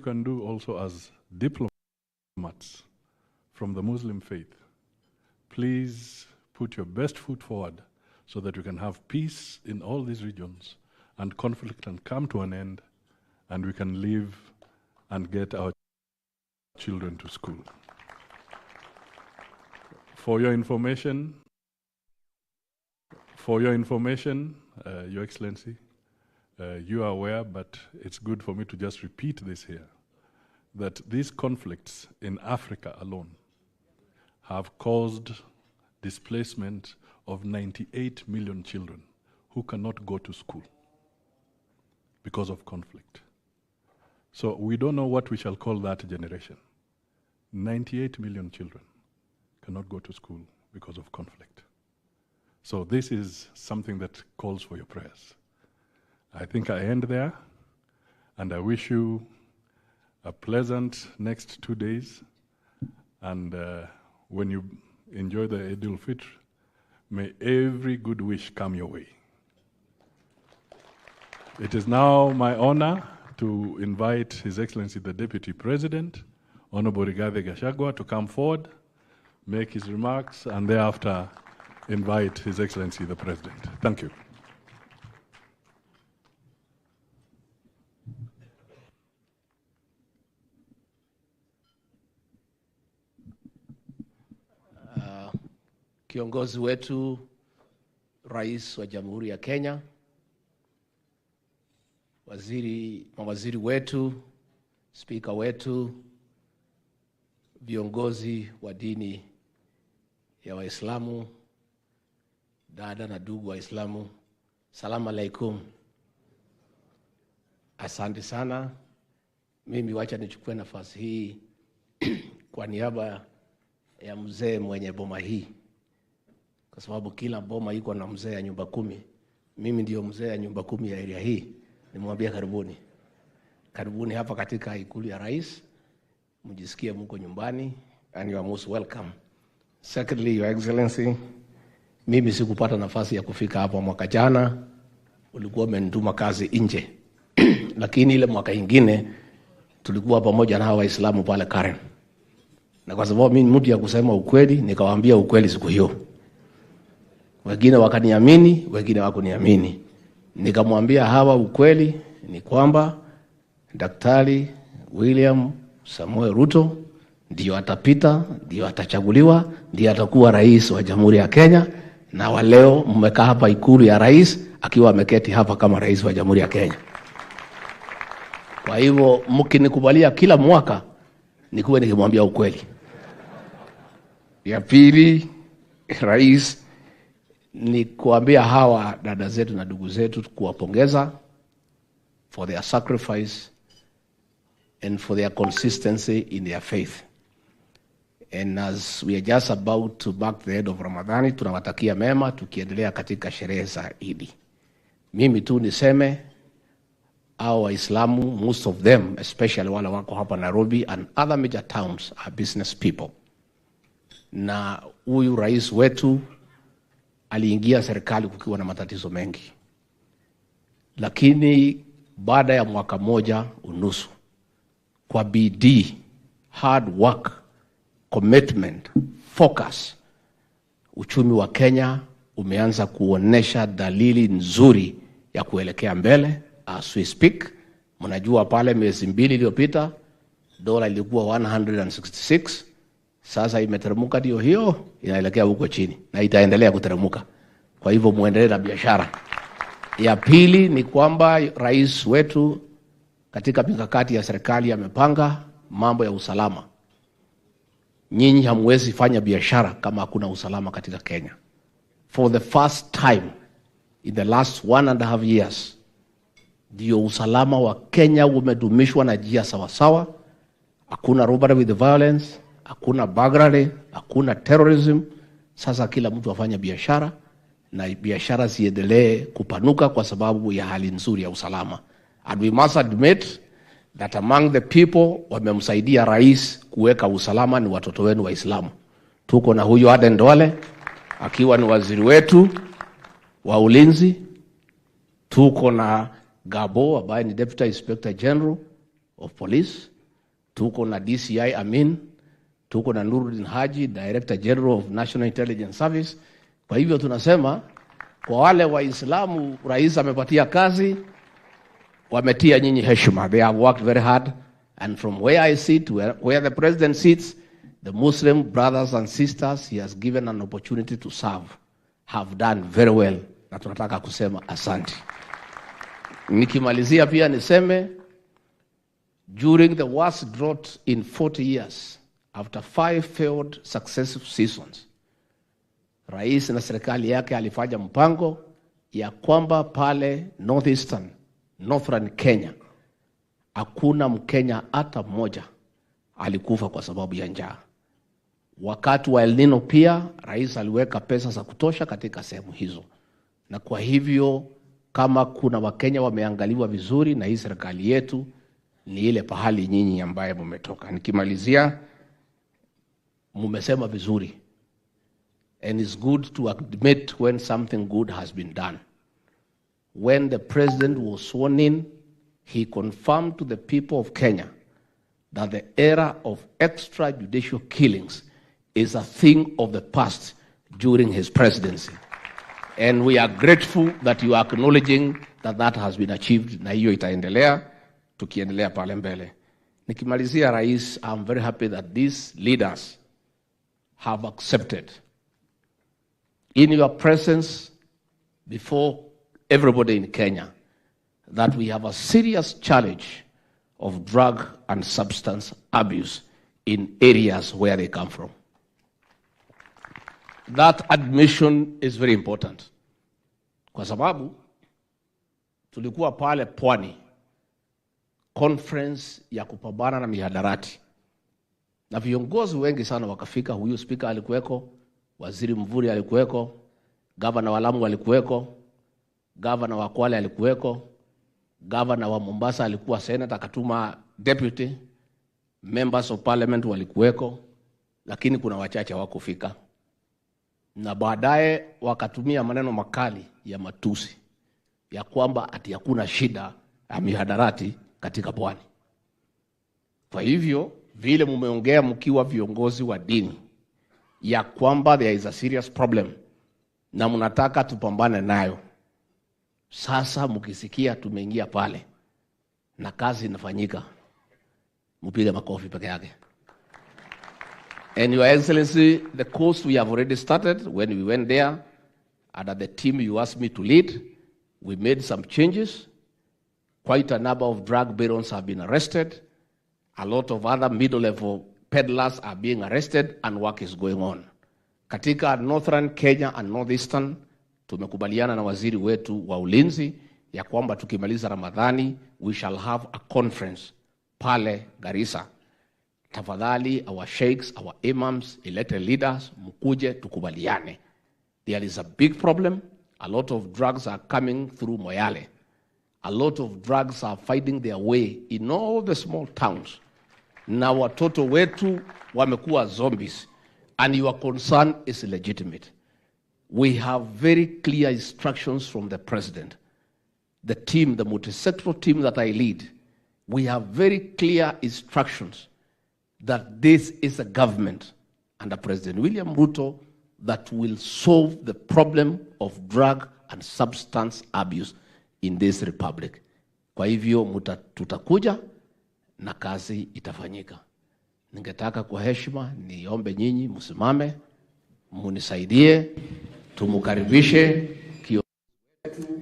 can do also as diplomats from the Muslim faith, please put your best foot forward so that we can have peace in all these regions and conflict can come to an end and we can live and get our children to school. For your information, Your Excellency, you are aware, but it's good for me to just repeat this here, that these conflicts in Africa alone have caused displacement of 98 million children who cannot go to school because of conflict. So we don't know what we shall call that generation. 98 million children cannot go to school because of conflict. So this is something that calls for your prayers. I think I end there, and I wish you a pleasant next 2 days, and when you enjoy the Eid al-Fitr, may every good wish come your way. It is now my honor to invite His Excellency the Deputy President, Honorable Rigathi Gachagua, to come forward, make his remarks, and thereafter invite His Excellency the President. Thank you. Kiongozi wetu, Rais wa Jamhuri ya Kenya, mawaziri wetu, spika wetu, viongozi wa dini ya Waislamu, dada na ndugu Waislamu, salamu alaikum. Asante sana. Mimi wacha nichukue nafasi hii kwa niaba ya mzee mwenye boma hii, kwa sababu kila boma iko na mzee ya nyumba 10. Mimi ndio mzee ya nyumba 10 ya area hii. Nimwambia karibuni. Karibuni hapa katika ikulu ya rais. Mjisikie mko nyumbani, and you are most welcome. Secondly, Your Excellency, mimi sikupata nafasi ya kufika hapa mwaka jana. Ulikuwa umenituma kazi nje. Lakini ile mwaka ingine tulikuwa pamoja na hawa Waislamu pale Karen. Na kwa sababu mimi mtu ya kusema ukweli, nikawaambia ukweli siku hiyo. Wengine wakaniamini, wengine hawakuniamini. Nikamwambia hawa ukweli ni kwamba Daktari William Samoei Ruto ndio atapita, ndio atachaguliwa, ndio atakuwa rais wa Jamhuri ya Kenya, na wa leo mmekaa hapa ikulu ya rais akiwa ameketi hapa kama rais wa Jamhuri ya Kenya. Kwa hivyo mkinikubalia kila mwaka nikuwe nikimwambia ukweli. Ya pili, rais, ni kuambia hawa dada zetu na ndugu zetu kuwapongeza for their sacrifice and for their consistency in their faith. And as we are just about to mark the end of Ramadhani, tunawatakia mema tukiendelea katika sherehe za Eid. Mimi tu niseme our Waislamu, most of them, especially wale wako hapa Nairobi and other major towns, are business people. Na huyu rais wetu aliingia serikali kukiwa na matatizo mengi. Lakini baada ya mwaka moja unusu, kwa bidii, hard work, commitment, focus, uchumi wa Kenya umeanza kuonesha dalili nzuri ya kuelekea mbele as we speak, Mnajua pale miezi 2 iliyopita dola ilikuwa 166, sasa imeteremka ndio hiyo, inaelekea huko chini na itaendelea kuteremka. Kwa hivyo muendelee na biashara. Ya pili ni kwamba rais wetu katika mikakati ya serikali amepanga mambo ya usalama. Nyinyi hamwezi fanya biashara kama hakuna usalama katika Kenya. For the first time in the last 1.5 years, ndio usalama wa Kenya umedumishwa na njia sawasawa. Hakuna robbery with violence, hakuna burglary, hakuna terrorism. Sasa kila mtu afanya biashara na biashara ziendelee kupanuka kwa sababu ya hali nzuri ya usalama. And we must admit that among the people wamemsaidia rais kuweka usalama ni watoto wenu Waislamu. Tuko na huyu Aden Duale akiwa ni waziri wetu wa ulinzi. Tuko na Gabo ambaye ni Deputy Inspector General of Police. Tuko na DCI Amin. Tuko na Nuruddin Haji, Director General of National Intelligence Service. Kwa hivyo tunasema kwa wale Waislamu rais amepatia kazi, wametia nyinyi heshima. They have worked very hard, and from where I sit, where the president sits, the Muslim brothers and sisters he has given an opportunity to serve have done very well, na tunataka kusema asante. Nikimalizia pia niseme, during the worst drought in 40 years, after 5 failed successive seasons, rais na serikali yake alifanya mpango ya kwamba pale Northern Kenya, hakuna Mkenya hata mmoja alikufa kwa sababu ya njaa. Wakati wa El Nino pia, rais aliweka pesa za kutosha katika sehemu hizo. Na kwa hivyo, kama kuna Wakenya wameangaliwa vizuri na hii serikali yetu, ni ile pahali nyinyi ambaye mmetoka. Nikimalizia, mmesema vizuri. And it's good to admit when something good has been done. When the president was sworn in, he confirmed to the people of Kenya that the era of extrajudicial killings is a thing of the past during his presidency. And we are grateful that you are acknowledging that that has been achieved, na hiyo itaendelea, tukiendelea pale mbele. Nikimalizia rais, I'm very happy that these leaders have accepted in your presence before everybody in Kenya that we have a serious challenge of drug and substance abuse in areas where they come from. That admission is very important. Kwa sababu tulikuwa pale Pwani, conference ya kupambana na mihadarati, na viongozi wengi sana wakafika. Huyu speaker alikuweko, waziri Mvuri alikuweko, governor wa Lamu alikuweko, governor wa Kwale alikuweko, governor wa Mombasa alikuwa senator akatuma deputy, members of parliament walikuweko, lakini kuna wachache hawakufika. Na baadaye wakatumia maneno makali ya matusi ya kwamba ati hakuna shida ya mihadarati katika Pwani. Kwa hivyo vile mumeongea mkiwa viongozi wa dini ya kwamba there is a serious problem na mnataka tupambane nayo, sasa mkisikia tumeingia pale na kazi inafanyika, mpige makofi peke yake. And Your Excellency, the course we have already started when we went there, under the team you asked me to lead, we made some changes. Quite a number of drug barons have been arrested. A lot of other middle-level peddlers are being arrested, and work is going on. Katika Northern Kenya and Northeastern, tumekubaliana na waziri wetu wa ulinzi ya kwamba tukimaliza Ramadhani, we shall have a conference pale Garissa. Tafadhali, our sheikhs, our imams, elected leaders, mkuje tukubaliane. There is a big problem. A lot of drugs are coming through Moyale. A lot of drugs are finding their way in all the small towns. Na watoto wetu wamekuwa zombies, and your concern is legitimate. We have very clear instructions from the president. The team, the multi-sectoral team that I lead, we have very clear instructions that this is a government under President William Ruto that will solve the problem of drug and substance abuse in this republic. Kwa hivyo tutakuja na kazi itafanyika. Ningetaka kwa heshima niombe nyinyi msimame, munisaidie, tumukaribishe kiongozi wetu,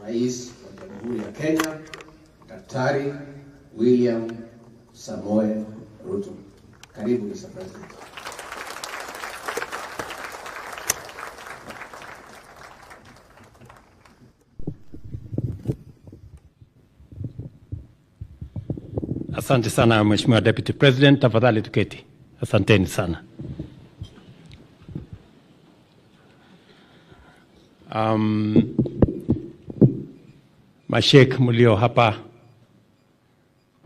Rais wa Jamhuri ya Kenya, Daktari William Samoei Ruto. Karibu Mr. President. Asante sana Mheshimiwa Deputy President, tafadhali tuketi. Asanteni sana. Mashekh mlio hapa,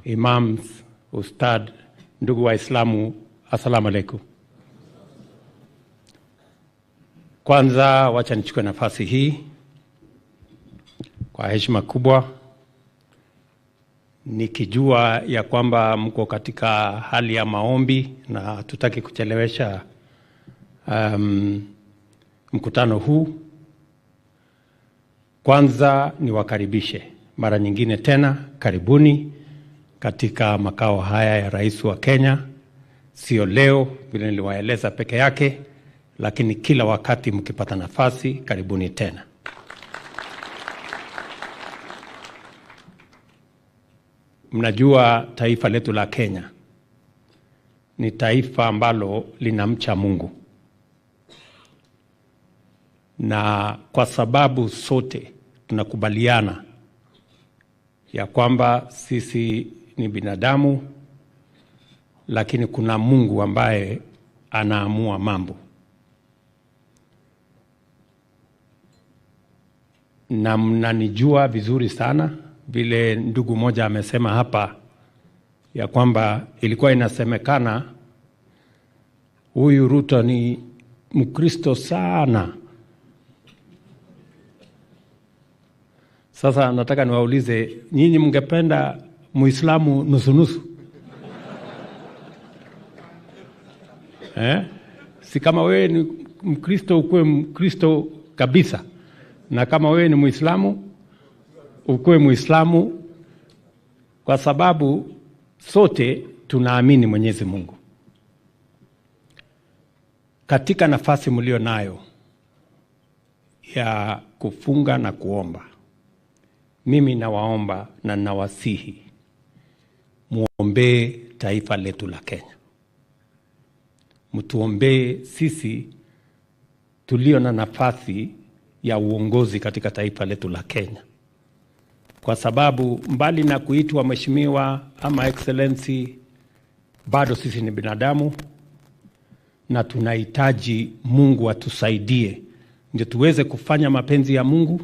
imams, ustad, ndugu Waislamu, assalamu alaikum. Kwanza wacha nichukue nafasi hii kwa heshima kubwa, nikijua ya kwamba mko katika hali ya maombi na hatutaki kuchelewesha mkutano huu. Kwanza niwakaribishe mara nyingine tena, karibuni katika makao haya ya Rais wa Kenya. Sio leo vile niliwaeleza peke yake, lakini kila wakati mkipata nafasi, karibuni tena. Mnajua taifa letu la Kenya ni taifa ambalo linamcha Mungu, na kwa sababu sote tunakubaliana ya kwamba sisi ni binadamu, lakini kuna Mungu ambaye anaamua mambo. Na mnanijua vizuri sana, vile ndugu moja amesema hapa ya kwamba ilikuwa inasemekana huyu Ruto ni Mkristo sana. Sasa nataka niwaulize, nyinyi mngependa Muislamu nusu-nusu? Si kama wewe ni Mkristo ukuwe Mkristo kabisa, na kama wewe ni Muislamu ukuwe Muislamu, kwa sababu sote tunaamini Mwenyezi Mungu. Katika nafasi mlio nayo ya kufunga na kuomba, mimi nawaomba na nawasihi muombee taifa letu la Kenya. Mtuombee sisi tulio na nafasi ya uongozi katika taifa letu la Kenya. Kwa sababu mbali na kuitwa mheshimiwa ama excellency, bado sisi ni binadamu na tunahitaji Mungu atusaidie ndio tuweze kufanya mapenzi ya Mungu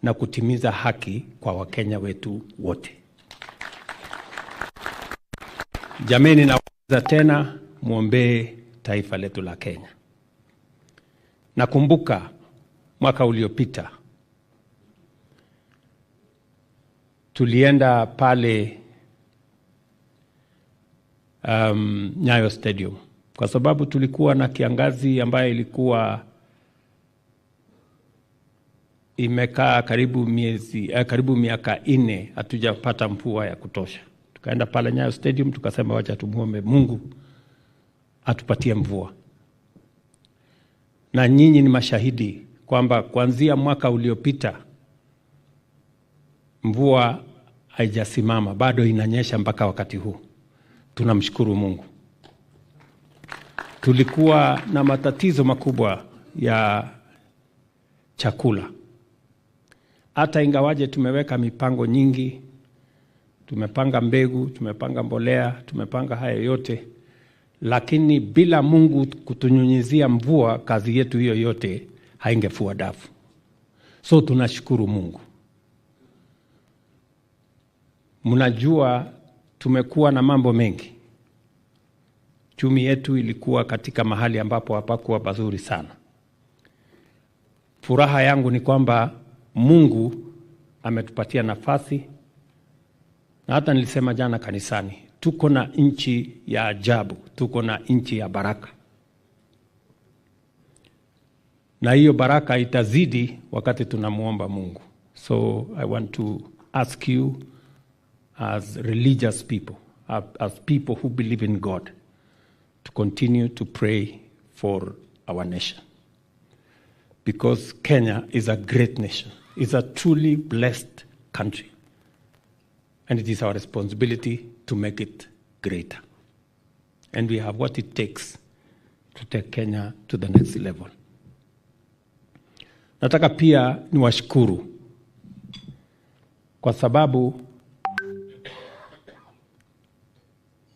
na kutimiza haki kwa Wakenya wetu wote. Jameni, nawauliza tena muombee taifa letu la Kenya. Nakumbuka mwaka uliopita tulienda pale Nyayo Stadium kwa sababu tulikuwa na kiangazi ambayo ilikuwa imekaa karibu miaka 4 hatujapata mvua ya kutosha. Tukaenda pale Nyayo Stadium tukasema wacha tumuombe Mungu atupatie mvua. Na nyinyi ni mashahidi kwamba kuanzia mwaka uliopita mvua haijasimama, bado inanyesha mpaka wakati huu. Tunamshukuru Mungu. Tulikuwa na matatizo makubwa ya chakula. Hata ingawaje tumeweka mipango nyingi, tumepanga mbegu, tumepanga mbolea, tumepanga haya yote, lakini bila Mungu kutunyunyizia mvua, kazi yetu hiyo yote haingefua dafu. So tunashukuru Mungu. Mnajua tumekuwa na mambo mengi. Chumi yetu ilikuwa katika mahali ambapo hapakuwa pazuri sana. Furaha yangu ni kwamba Mungu ametupatia nafasi, na hata nilisema jana kanisani, tuko na nchi ya ajabu, tuko na nchi ya baraka. Na hiyo baraka itazidi wakati tunamuomba Mungu. So I want to ask you as religious people, as people who believe in God, to continue to pray for our nation. Because Kenya is a great nation. It's a truly blessed country. And it is our responsibility to make it greater. And we have what it takes to take Kenya to the next level. Nataka pia niwashukuru kwa sababu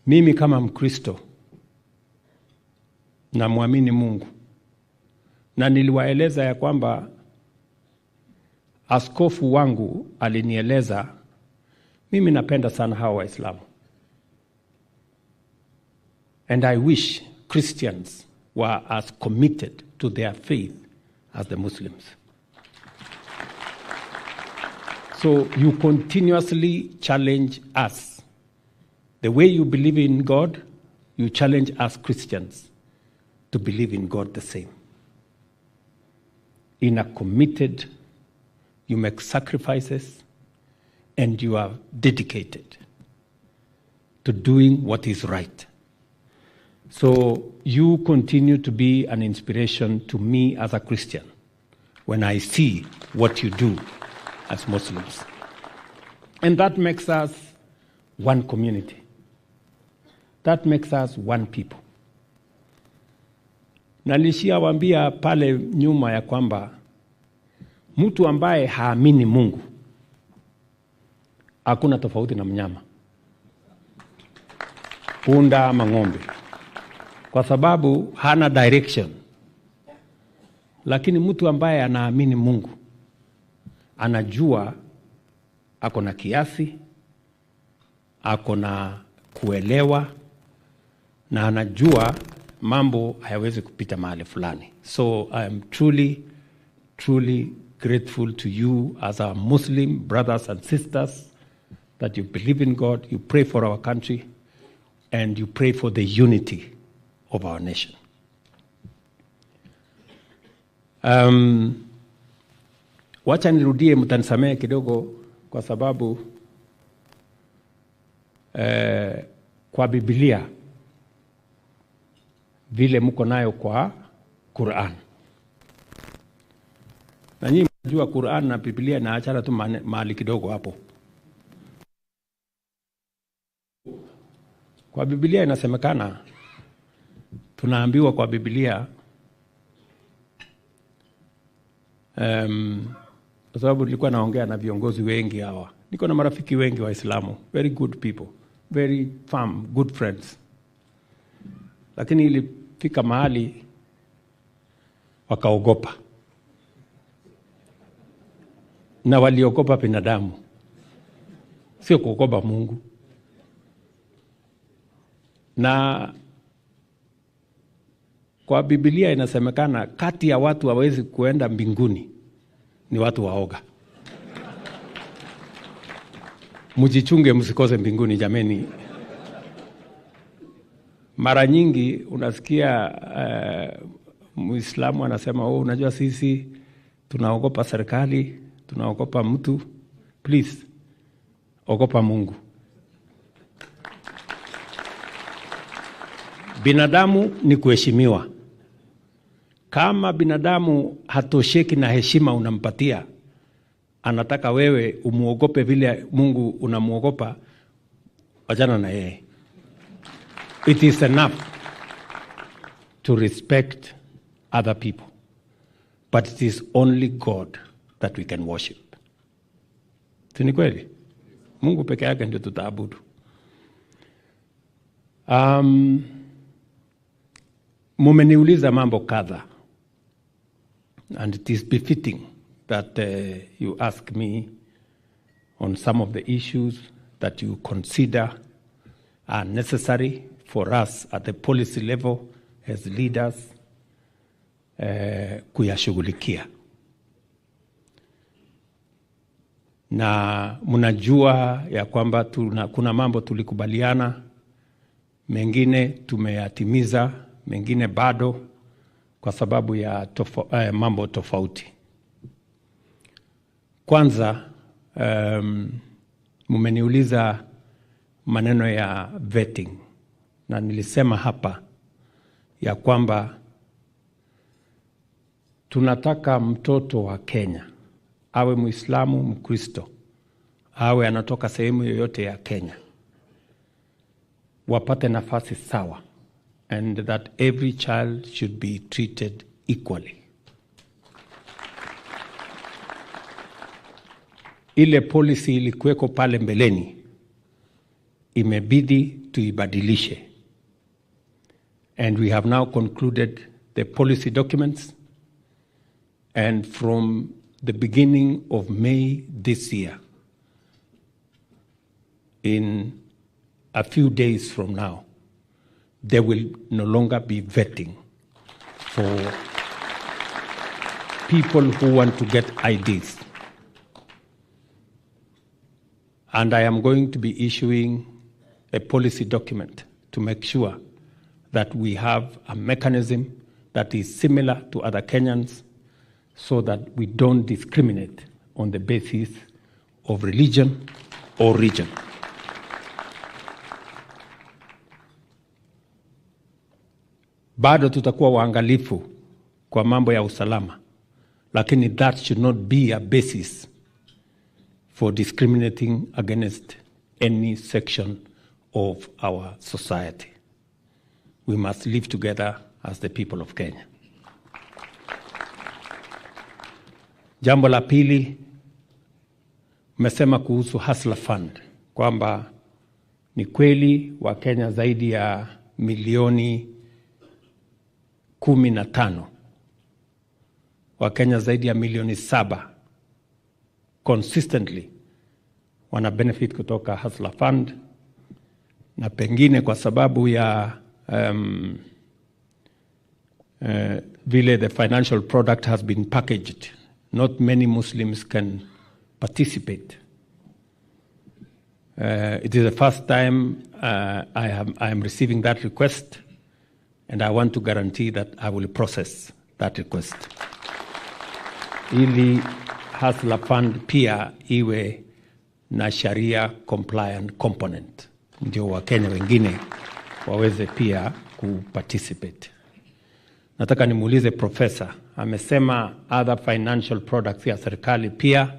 mimi kama Mkristo na muamini Mungu, na niliwaeleza ya kwamba askofu wangu alinieleza mimi napenda sana hawa Waislamu. And I wish Christians were as committed to their faith as the Muslims. So you continuously challenge us. The way you believe in God, you challenge us Christians to believe in God the same. In a committed, you make sacrifices, and you are dedicated to doing what is right. So you continue to be an inspiration to me as a Christian when I see what you do as Muslims. And that makes us one community. That makes us one people. Nalishiawambia pale nyuma ya kwamba mtu ambaye haamini Mungu hakuna tofauti na mnyama, punda ama ng'ombe, kwa sababu hana direction. Lakini mtu ambaye anaamini Mungu anajua ako na kiasi, ako na kuelewa, na anajua mambo hayawezi kupita mahali fulani. So I am truly, truly grateful to you as our Muslim brothers and sisters that you believe in God, you pray for our country, and you pray for the unity of our nation. Wacha nirudie, mtanisamehe kidogo kwa sababu kwa Biblia vile mko nayo kwa Qur'an. Na nyinyi mnajua Qur'an na Biblia na achara tu mahali kidogo hapo. Kwa Biblia inasemekana, tunaambiwa kwa Biblia kwa sababu nilikuwa naongea na viongozi wengi hawa. Niko na marafiki wengi Waislamu, very good people, very firm, good friends. Lakini ilifika mahali wakaogopa. Na waliogopa binadamu, sio kuogopa Mungu. Na kwa Biblia inasemekana kati ya watu hawezi kuenda mbinguni ni watu waoga. Mjichunge msikose mbinguni jameni. Mara nyingi unasikia Muislamu anasema, unajua sisi tunaogopa serikali, tunaogopa mtu. Please, ogopa Mungu. Binadamu ni kuheshimiwa. Kama binadamu hatosheki na heshima unampatia, anataka wewe umuogope vile Mungu unamuogopa, wajana na yeye. It is enough to respect other people, but it is only God that we can worship. Si kweli? Mungu peke yake ndio tutaabudu. Mumeniuliza mambo kadha, and it is befitting that you ask me on some of the issues that you consider are necessary for us at the policy level as leaders kuyashughulikia. Na mnajua ya kwamba kuna mambo tulikubaliana, mengine tumeyatimiza, mengine bado kwa sababu ya mambo tofauti. Kwanza mumeniuliza maneno ya vetting, na nilisema hapa ya kwamba tunataka mtoto wa Kenya, awe Muislamu, Mkristo, awe anatoka sehemu yoyote ya Kenya, wapate nafasi sawa, and that every child should be treated equally. Ile policy ilikuweko pale mbeleni, imebidi tuibadilishe. And we have now concluded the policy documents, and from the beginning of May this year, in a few days from now, there will no longer be vetting for people who want to get IDs. And I am going to be issuing a policy document to make sure that we have a mechanism that is similar to other Kenyans, so that we don't discriminate on the basis of religion or region. Bado tutakuwa waangalifu kwa mambo ya usalama, lakini that should not be a basis for discriminating against any section of our society. We must live together as the people of Kenya. Jambo la pili, mmesema kuhusu Hustler Fund, kwamba ni kweli Wakenya zaidi ya milioni 15, Wakenya zaidi ya milioni 7 consistently wana benefit kutoka Hustler Fund, na pengine kwa sababu ya vile the financial product has been packaged, not many Muslims can participate. It is the first time I am receiving that request, and I want to guarantee that I will process that request. Ili Hustler Fund pia iwe na sharia compliant component, ndio Wakenya wengine waweze pia kuparticipate. Nataka nimuulize Profesa, amesema other financial products ya serikali pia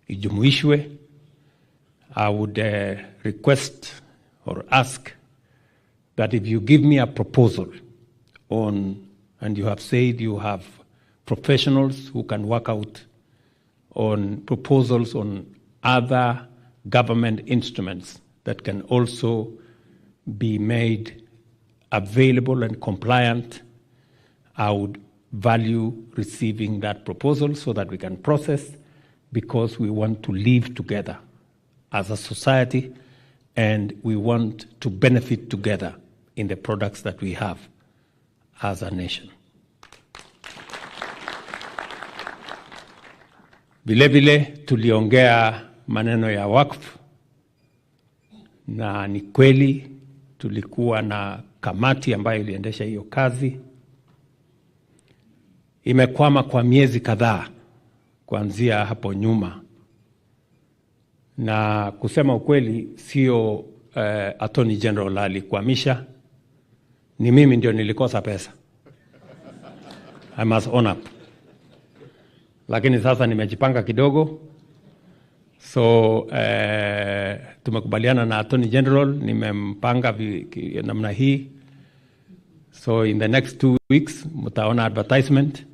ijumuishwe. I would request or ask that if you give me a proposal on, and you have said you have professionals who can work out on proposals on other government instruments that can also be made available and compliant, I would value receiving that proposal so that we can process, because we want to live together as a society and we want to benefit together in the products that we have as a nation. Vile vile tuliongea maneno ya wakfu, na ni kweli tulikuwa na kamati ambayo iliendesha hiyo kazi. Imekwama kwa miezi kadhaa kuanzia hapo nyuma, na kusema ukweli sio Attorney General alikwamisha, ni mimi ndio nilikosa pesa. I must own up. Lakini sasa nimejipanga kidogo, so tumekubaliana na Attorney General, nimempanga namna hii. So in the next 2 weeks mtaona advertisement,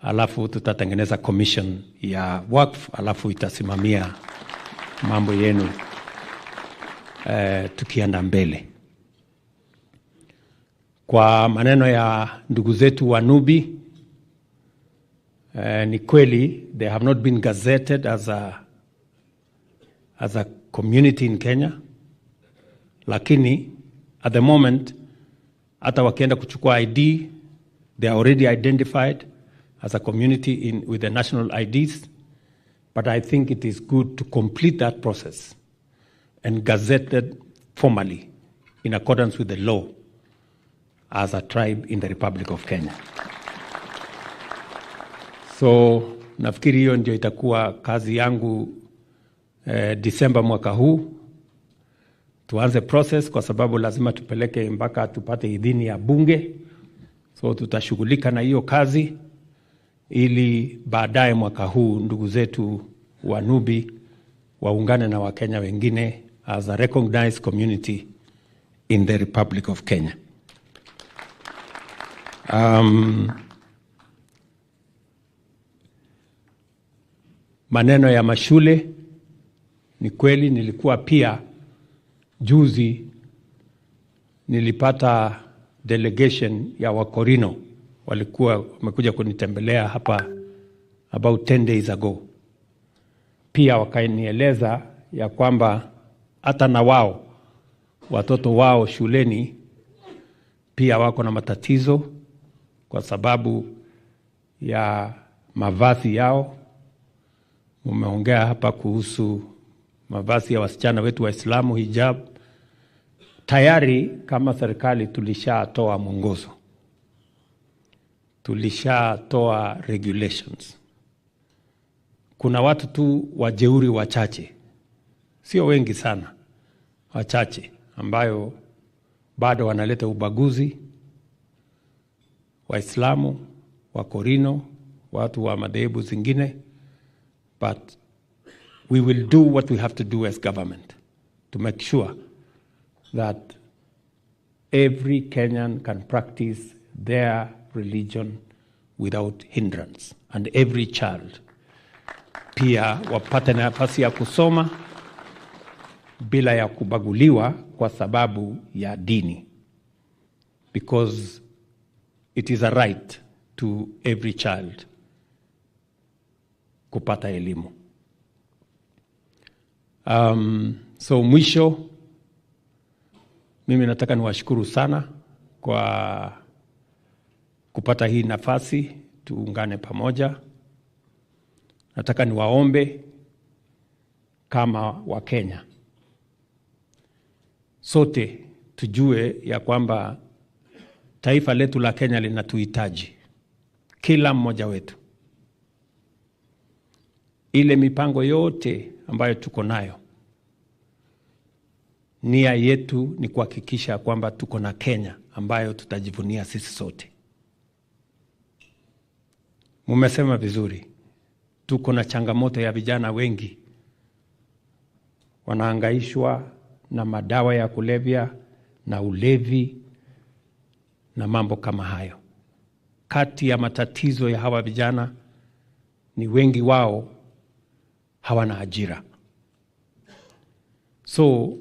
alafu tutatengeneza commission ya wakfu, alafu itasimamia mambo yenu tukienda mbele. Kwa maneno ya ndugu zetu wa Nubi, ni kweli they have not been gazetted as a community in Kenya, lakini at the moment hata wakienda kuchukua ID, they are already identified as a community with the national IDs. But I think it is good to complete that process and gazette it formally in accordance with the law as a tribe in the Republic of Kenya. So nafikiri hiyo ndio itakuwa kazi yangu Disemba mwaka huu tuanze process, kwa sababu lazima tupeleke mpaka tupate idhini ya bunge. So tutashughulika na hiyo kazi ili baadaye mwaka huu ndugu zetu wa Nubi waungane na Wakenya wengine as a recognized community in the Republic of Kenya. Maneno ya mashule, ni kweli nilikuwa pia juzi nilipata delegation ya Wakorino walikuwa wamekuja kunitembelea hapa about 10 days ago. Pia wakanieleza ya kwamba hata na wao watoto wao shuleni pia wako na matatizo kwa sababu ya mavazi yao. Umeongea hapa kuhusu mavazi ya wasichana wetu Waislamu, hijab. Tayari kama serikali tulishatoa mwongozo, tulishatoa regulations. Kuna watu tu wajeuri wachache, sio wengi sana, wachache ambayo bado wanaleta ubaguzi. Waislamu, Wakorino, watu wa madhehebu zingine. But we will do what we have to do as government to make sure that every Kenyan can practice their religion without hindrance, and every child pia wapate nafasi ya kusoma bila ya kubaguliwa kwa sababu ya dini, because it is a right to every child kupata elimu. So mwisho, mimi nataka niwashukuru sana kwa kupata hii nafasi tuungane pamoja. Nataka niwaombe kama Wakenya sote tujue ya kwamba taifa letu la Kenya linatuhitaji, kila mmoja wetu. Ile mipango yote ambayo tuko nayo, nia yetu ni kuhakikisha kwamba tuko na Kenya ambayo tutajivunia sisi sote. Mumesema vizuri, tuko na changamoto ya vijana wengi wanahangaishwa na madawa ya kulevya na ulevi na mambo kama hayo. Kati ya matatizo ya hawa vijana ni wengi wao hawana ajira. So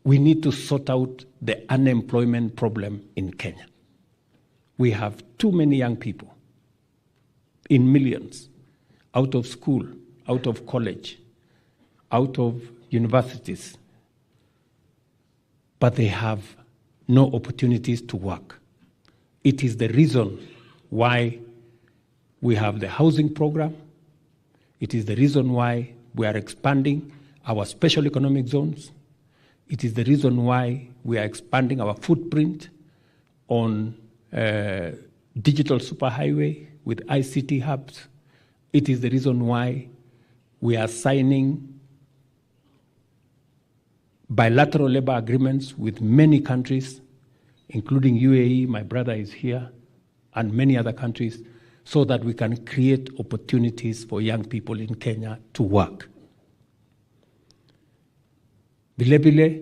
we need to sort out the unemployment problem in Kenya. We have too many young people in millions out of school, out of college, out of universities, but they have no opportunities to work. It is the reason why we have the housing program. It is the reason why we are expanding our special economic zones. It is the reason why we are expanding our footprint on digital superhighway with ICT hubs. It is the reason why we are signing bilateral labor agreements with many countries, including UAE, my brother is here, and many other countries, so that we can create opportunities for young people in Kenya to work. Vilevile,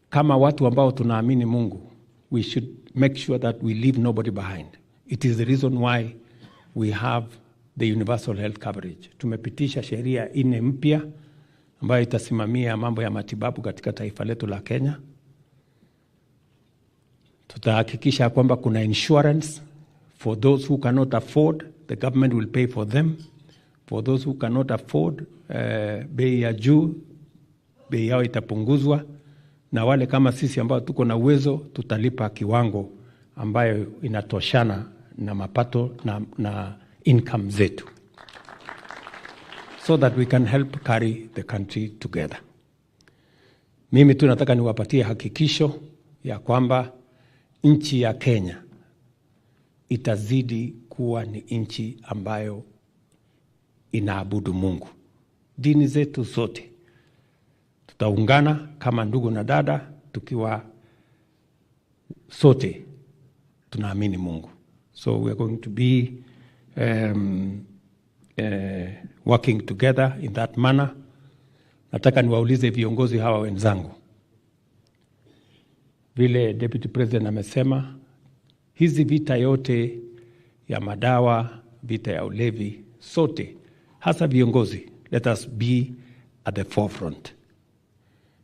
kama watu ambao tunaamini Mungu, we should make sure that we leave nobody behind. It is the reason why we have the universal health coverage. Tumepitisha sheria 4 mpya ambayo itasimamia mambo ya matibabu katika taifa letu la Kenya. Tutahakikisha kwamba kuna insurance for those who cannot afford, the government will pay for them. For those who cannot afford, bei ya juu, bei yao itapunguzwa, na wale kama sisi ambao tuko na uwezo tutalipa kiwango ambayo inatoshana na mapato na income zetu, so that we can help carry the country together. Mimi tu nataka niwapatie hakikisho ya kwamba nchi ya Kenya itazidi kuwa ni nchi ambayo inaabudu Mungu. Dini zetu zote tutaungana kama ndugu na dada, tukiwa sote tunaamini Mungu. So we are going to be working together in that manner. Nataka niwaulize viongozi hawa wenzangu, vile Deputy President amesema, hizi vita yote ya madawa, vita ya ulevi, sote, hasa viongozi, let us be at the forefront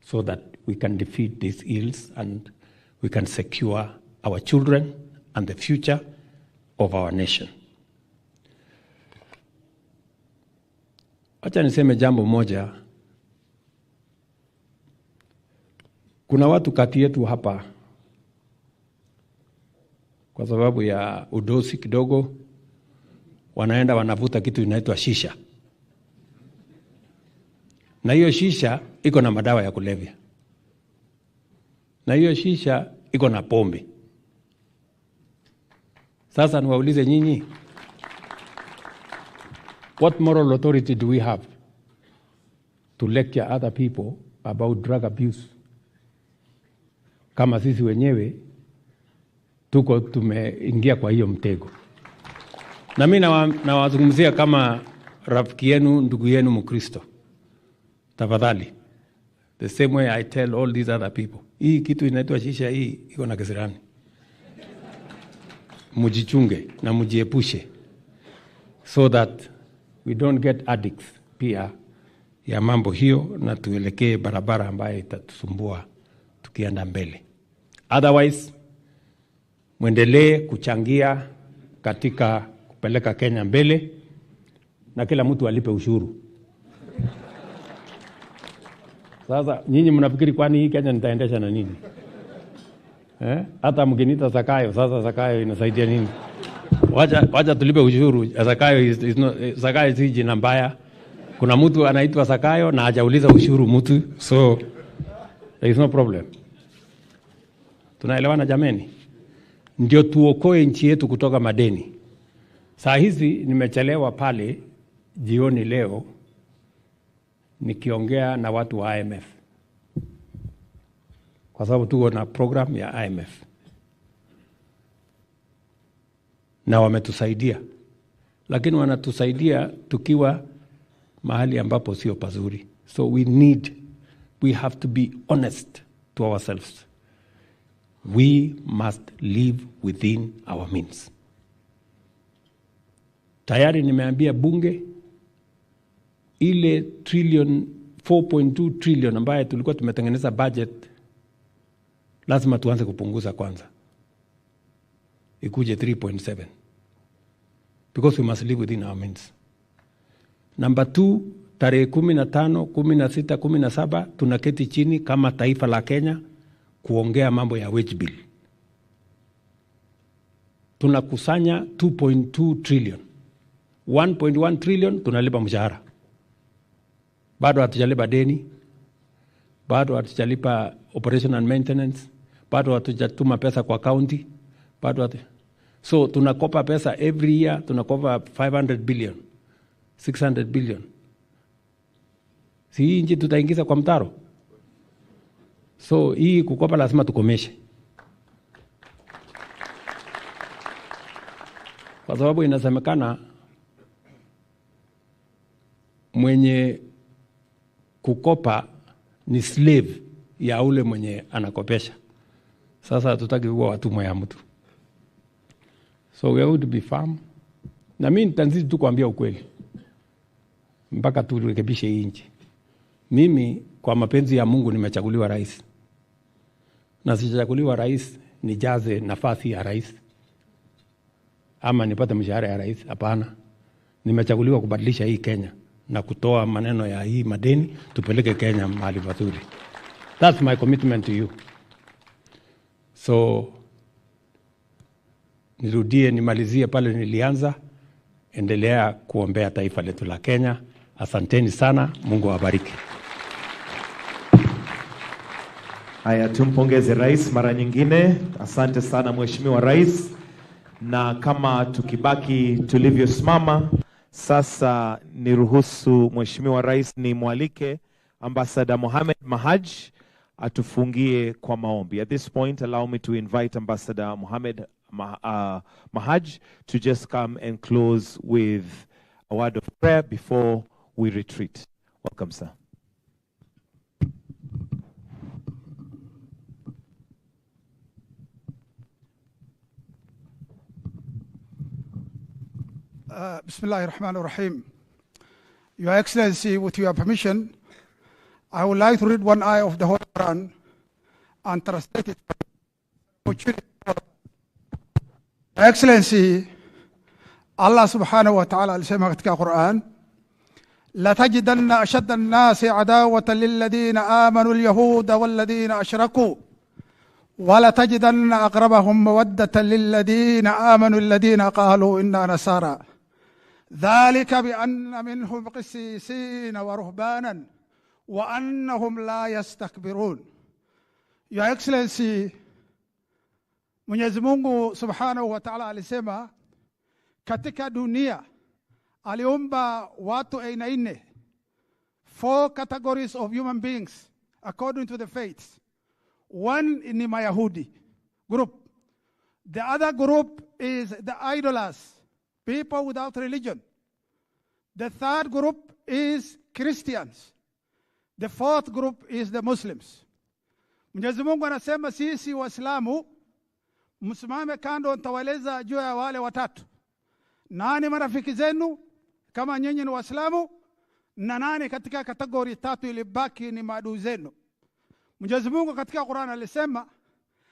so that we can defeat these ills and we can secure our children and the future of our nation. Acha niseme jambo moja. Kuna watu kati yetu hapa, kwa sababu ya udosi kidogo, wanaenda wanavuta kitu inaitwa shisha. Na hiyo shisha iko na madawa ya kulevya. Na hiyo shisha iko na pombe. Sasa niwaulize nyinyi, what moral authority do we have to lecture other people about drug abuse, kama sisi wenyewe tuko tumeingia kwa hiyo mtego? Na mimi nawazungumzia kama rafiki yenu, ndugu yenu Mkristo. Tafadhali, the same way I tell all these other people, hii kitu inaitwa shisha, hii iko na kisirani. Mujichunge na mujiepushe, so that we don't get addicts pia ya mambo hiyo, na tuelekee barabara ambayo itatusumbua tukienda mbele. Otherwise, muendelee kuchangia katika kupeleka Kenya mbele, na kila mtu alipe ushuru. Sasa nyinyi mnafikiri kwani hii Kenya nitaendesha na nini? Hata mgenita Zakayo, sasa Zakayo inasaidia nini? Wacha tulipe ushuru. Zakayo si jina mbaya. Kuna mtu anaitwa Zakayo na hajauliza ushuru mtu, so there is no problem. Tunaelewana jameni? Ndio tuokoe nchi yetu kutoka madeni. Saa hizi nimechelewa pale jioni leo nikiongea na watu wa IMF, kwa sababu tuko na program ya IMF na wametusaidia, lakini wanatusaidia tukiwa mahali ambapo sio pazuri. So we have to be honest to ourselves. We must live within our means. Tayari nimeambia bunge ile 4.2 trillion ambaye tulikuwa tumetengeneza budget, lazima tuanze kupunguza kwanza, ikuje 3.7, because we must live within our means. Number 2, tarehe 15, 16, 17 tunaketi chini kama taifa la Kenya kuongea mambo ya wage bill. Tunakusanya 2.2 trillion. 1.1 trillion tunalipa mshahara. Bado hatujalipa deni, bado hatujalipa operation and maintenance, bado hatujatuma pesa kwa county, so tunakopa pesa every year, tunakopa 500 billion, 600 billion. Si hii nchi tutaingiza kwa mtaro? So hii kukopa lazima tukomeshe, kwa sababu inasemekana mwenye kukopa ni slave ya ule mwenye anakopesha. Sasa hatutaki kuwa watumwa ya mtu. So we are going to be firm. Na mimi nitazidi tu kuambia ukweli mpaka turekebishe hii nchi. Mimi kwa mapenzi ya Mungu nimechaguliwa rais. Na sichaguliwa rais nijaze nafasi ya rais ama nipate mshahara ya rais. Hapana. Nimechaguliwa kubadilisha hii Kenya na kutoa maneno ya hii madeni, tupeleke Kenya mahali pazuri. That's my commitment to you. So nirudie nimalizie pale nilianza, endelea kuombea taifa letu la Kenya. Asanteni sana, Mungu awabariki. Haya, tumpongeze rais mara nyingine. Asante sana Mheshimiwa Rais. Na kama tukibaki tulivyosimama Sasa niruhusu Mheshimiwa Rais ni mwalike Ambassador Mohamed Mahaj atufungie kwa maombi. At this point, allow me to invite Ambassador Mohamed Mahaj to just come and close with a word of prayer before we retreat. Welcome, sir. Bismillahir Rahmanir Rahim. Your Excellency, with your permission, I would like to read one ayah of the Holy Quran and translate it. Your Excellency, Allah subhanahu wa ta'ala alisema katika Quran, لَتَجِدَنَّ أَشَدَّ النَّاسِ عَدَاوَةً لِلَّذِينَ آمَنُوا الْيَهُودَ وَالَّذِينَ أَشْرَكُوا وَلَتَجِدَنَّ أَقْرَبَهُمْ مَوَدَّةً لِلَّذِينَ آمَنُوا الَّذِينَ قَالُوا إِنَّا نَصَارَى ذلك بأن منهم قسيسين ورهبانا وأنهم لا يستكبرون. Your Excellency, Mwenyezi Mungu Subhanahu wa Ta'ala alisema katika dunia aliumba watu aina nne, 4 categories of human beings according to the faiths. One ni Mayahudi group. The other group is the idlers, people without religion. The third group is Christians. The fourth group is the Muslims. Mwenyezi Mungu anasema sisi Waislamu msimame kando, nitawaeleza juu ya wale watatu. Nani marafiki zenu kama nyinyi ni Waislamu, na nani katika kategori tatu ilibaki ni maadui zenu. Mwenyezi Mungu katika Qur'an alisema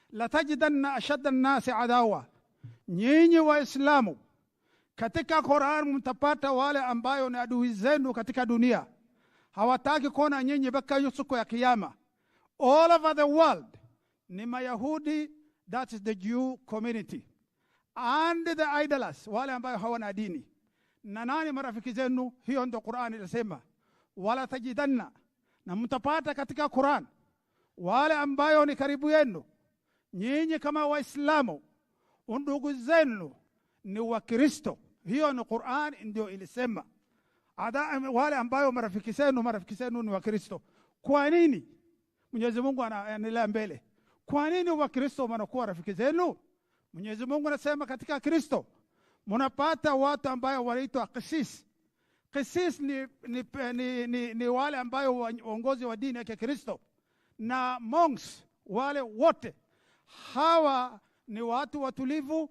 la tajidanna ashadda an-nasi adawa. Nyinyi Waislamu katika Qur'an mtapata wale ambayo ni adui zenu katika dunia. Hawataki kuona nyinyi mpaka siku ya kiyama. All over the world ni Mayahudi, that is the Jew community, and the idlers, wale ambayo hawana dini. Na nani marafiki zenu? Hiyo ndio Qur'an inasema. Wala tajidanna, na mtapata katika Qur'an wale ambayo ni karibu yenu. Nyinyi kama Waislamu, ndugu zenu ni Wakristo. Hiyo ni Qur'an ndio ilisema. Wale ambayo marafiki zenu ni Wakristo. Kwa nini? Mwenyezi Mungu anaendelea mbele. Kwa nini Wakristo wanakuwa rafiki zenu? Mwenyezi Mungu anasema katika Kristo mnapata watu ambayo wanaitwa qisis. Qisis ni wale ambayo waongozi wa dini ya Kristo. Na monks wale wote hawa ni watu watulivu,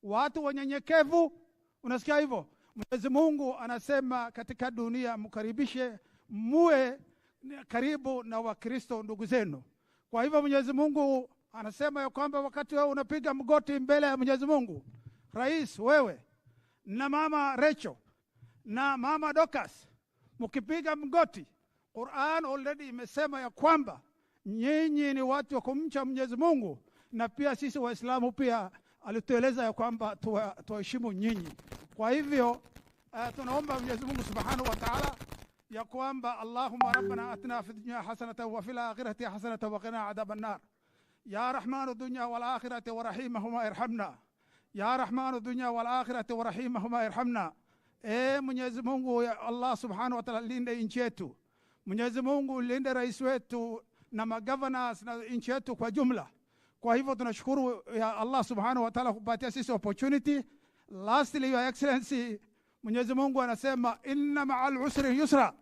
watu wanyenyekevu. Unasikia hivyo? Mwenyezi Mungu anasema katika dunia mkaribishe, muwe karibu na Wakristo ndugu zenu. Kwa hivyo Mwenyezi Mungu anasema ya kwamba wakati wewe unapiga mgoti mbele ya Mwenyezi Mungu, rais wewe na mama Rachel na mama Dokas, mkipiga mgoti, Qur'an already imesema ya kwamba nyinyi ni watu wa kumcha Mwenyezi Mungu, na pia sisi Waislamu pia alitueleza ya kwamba tuheshimu nyinyi. Kwa hivyo tunaomba Mwenyezi Mungu Subhanahu wa Ta'ala ya kwamba Allahumma rabbana atina fid dunya hasanatan wa fil akhirati hasanatan wa qina adhaban nar. Ya rahmanu dunya wal akhirati wa rahimahuma irhamna. Ya rahmanu dunya wal akhirati wa rahimahuma irhamna. Mwenyezi Mungu ya Allah Subhanahu wa Ta'ala, linde nchi yetu. Mwenyezi Mungu linde rais wetu na magovernors na nchi yetu kwa jumla. Kwa hivyo tunashukuru ya Allah Subhanahu wa Ta'ala kupatia sisi opportunity. Lastly, Your Excellency, Mwenyezi Mungu anasema inna ma'al usri yusra.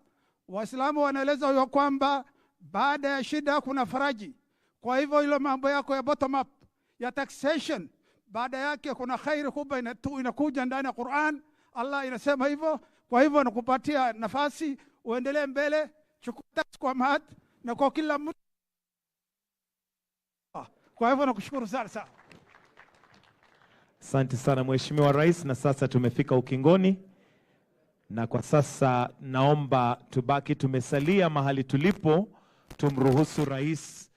Waislamu wanaeleza ya kwamba baada ya shida kuna faraji. Kwa hivyo ile mambo yako ya bottom up ya taxation, baada yake kuna khairi kubwa inakuja ndani ya Qur'an. Allah inasema hivyo. Kwa hivyo nakupatia nafasi uendelee mbele, chukua tax kwa mat na kwa kila mtu. Kwa hivyo nakushukuru sana. Asante sana Mheshimiwa Rais, na sasa tumefika ukingoni, na kwa sasa naomba tubaki tumesalia mahali tulipo, tumruhusu Rais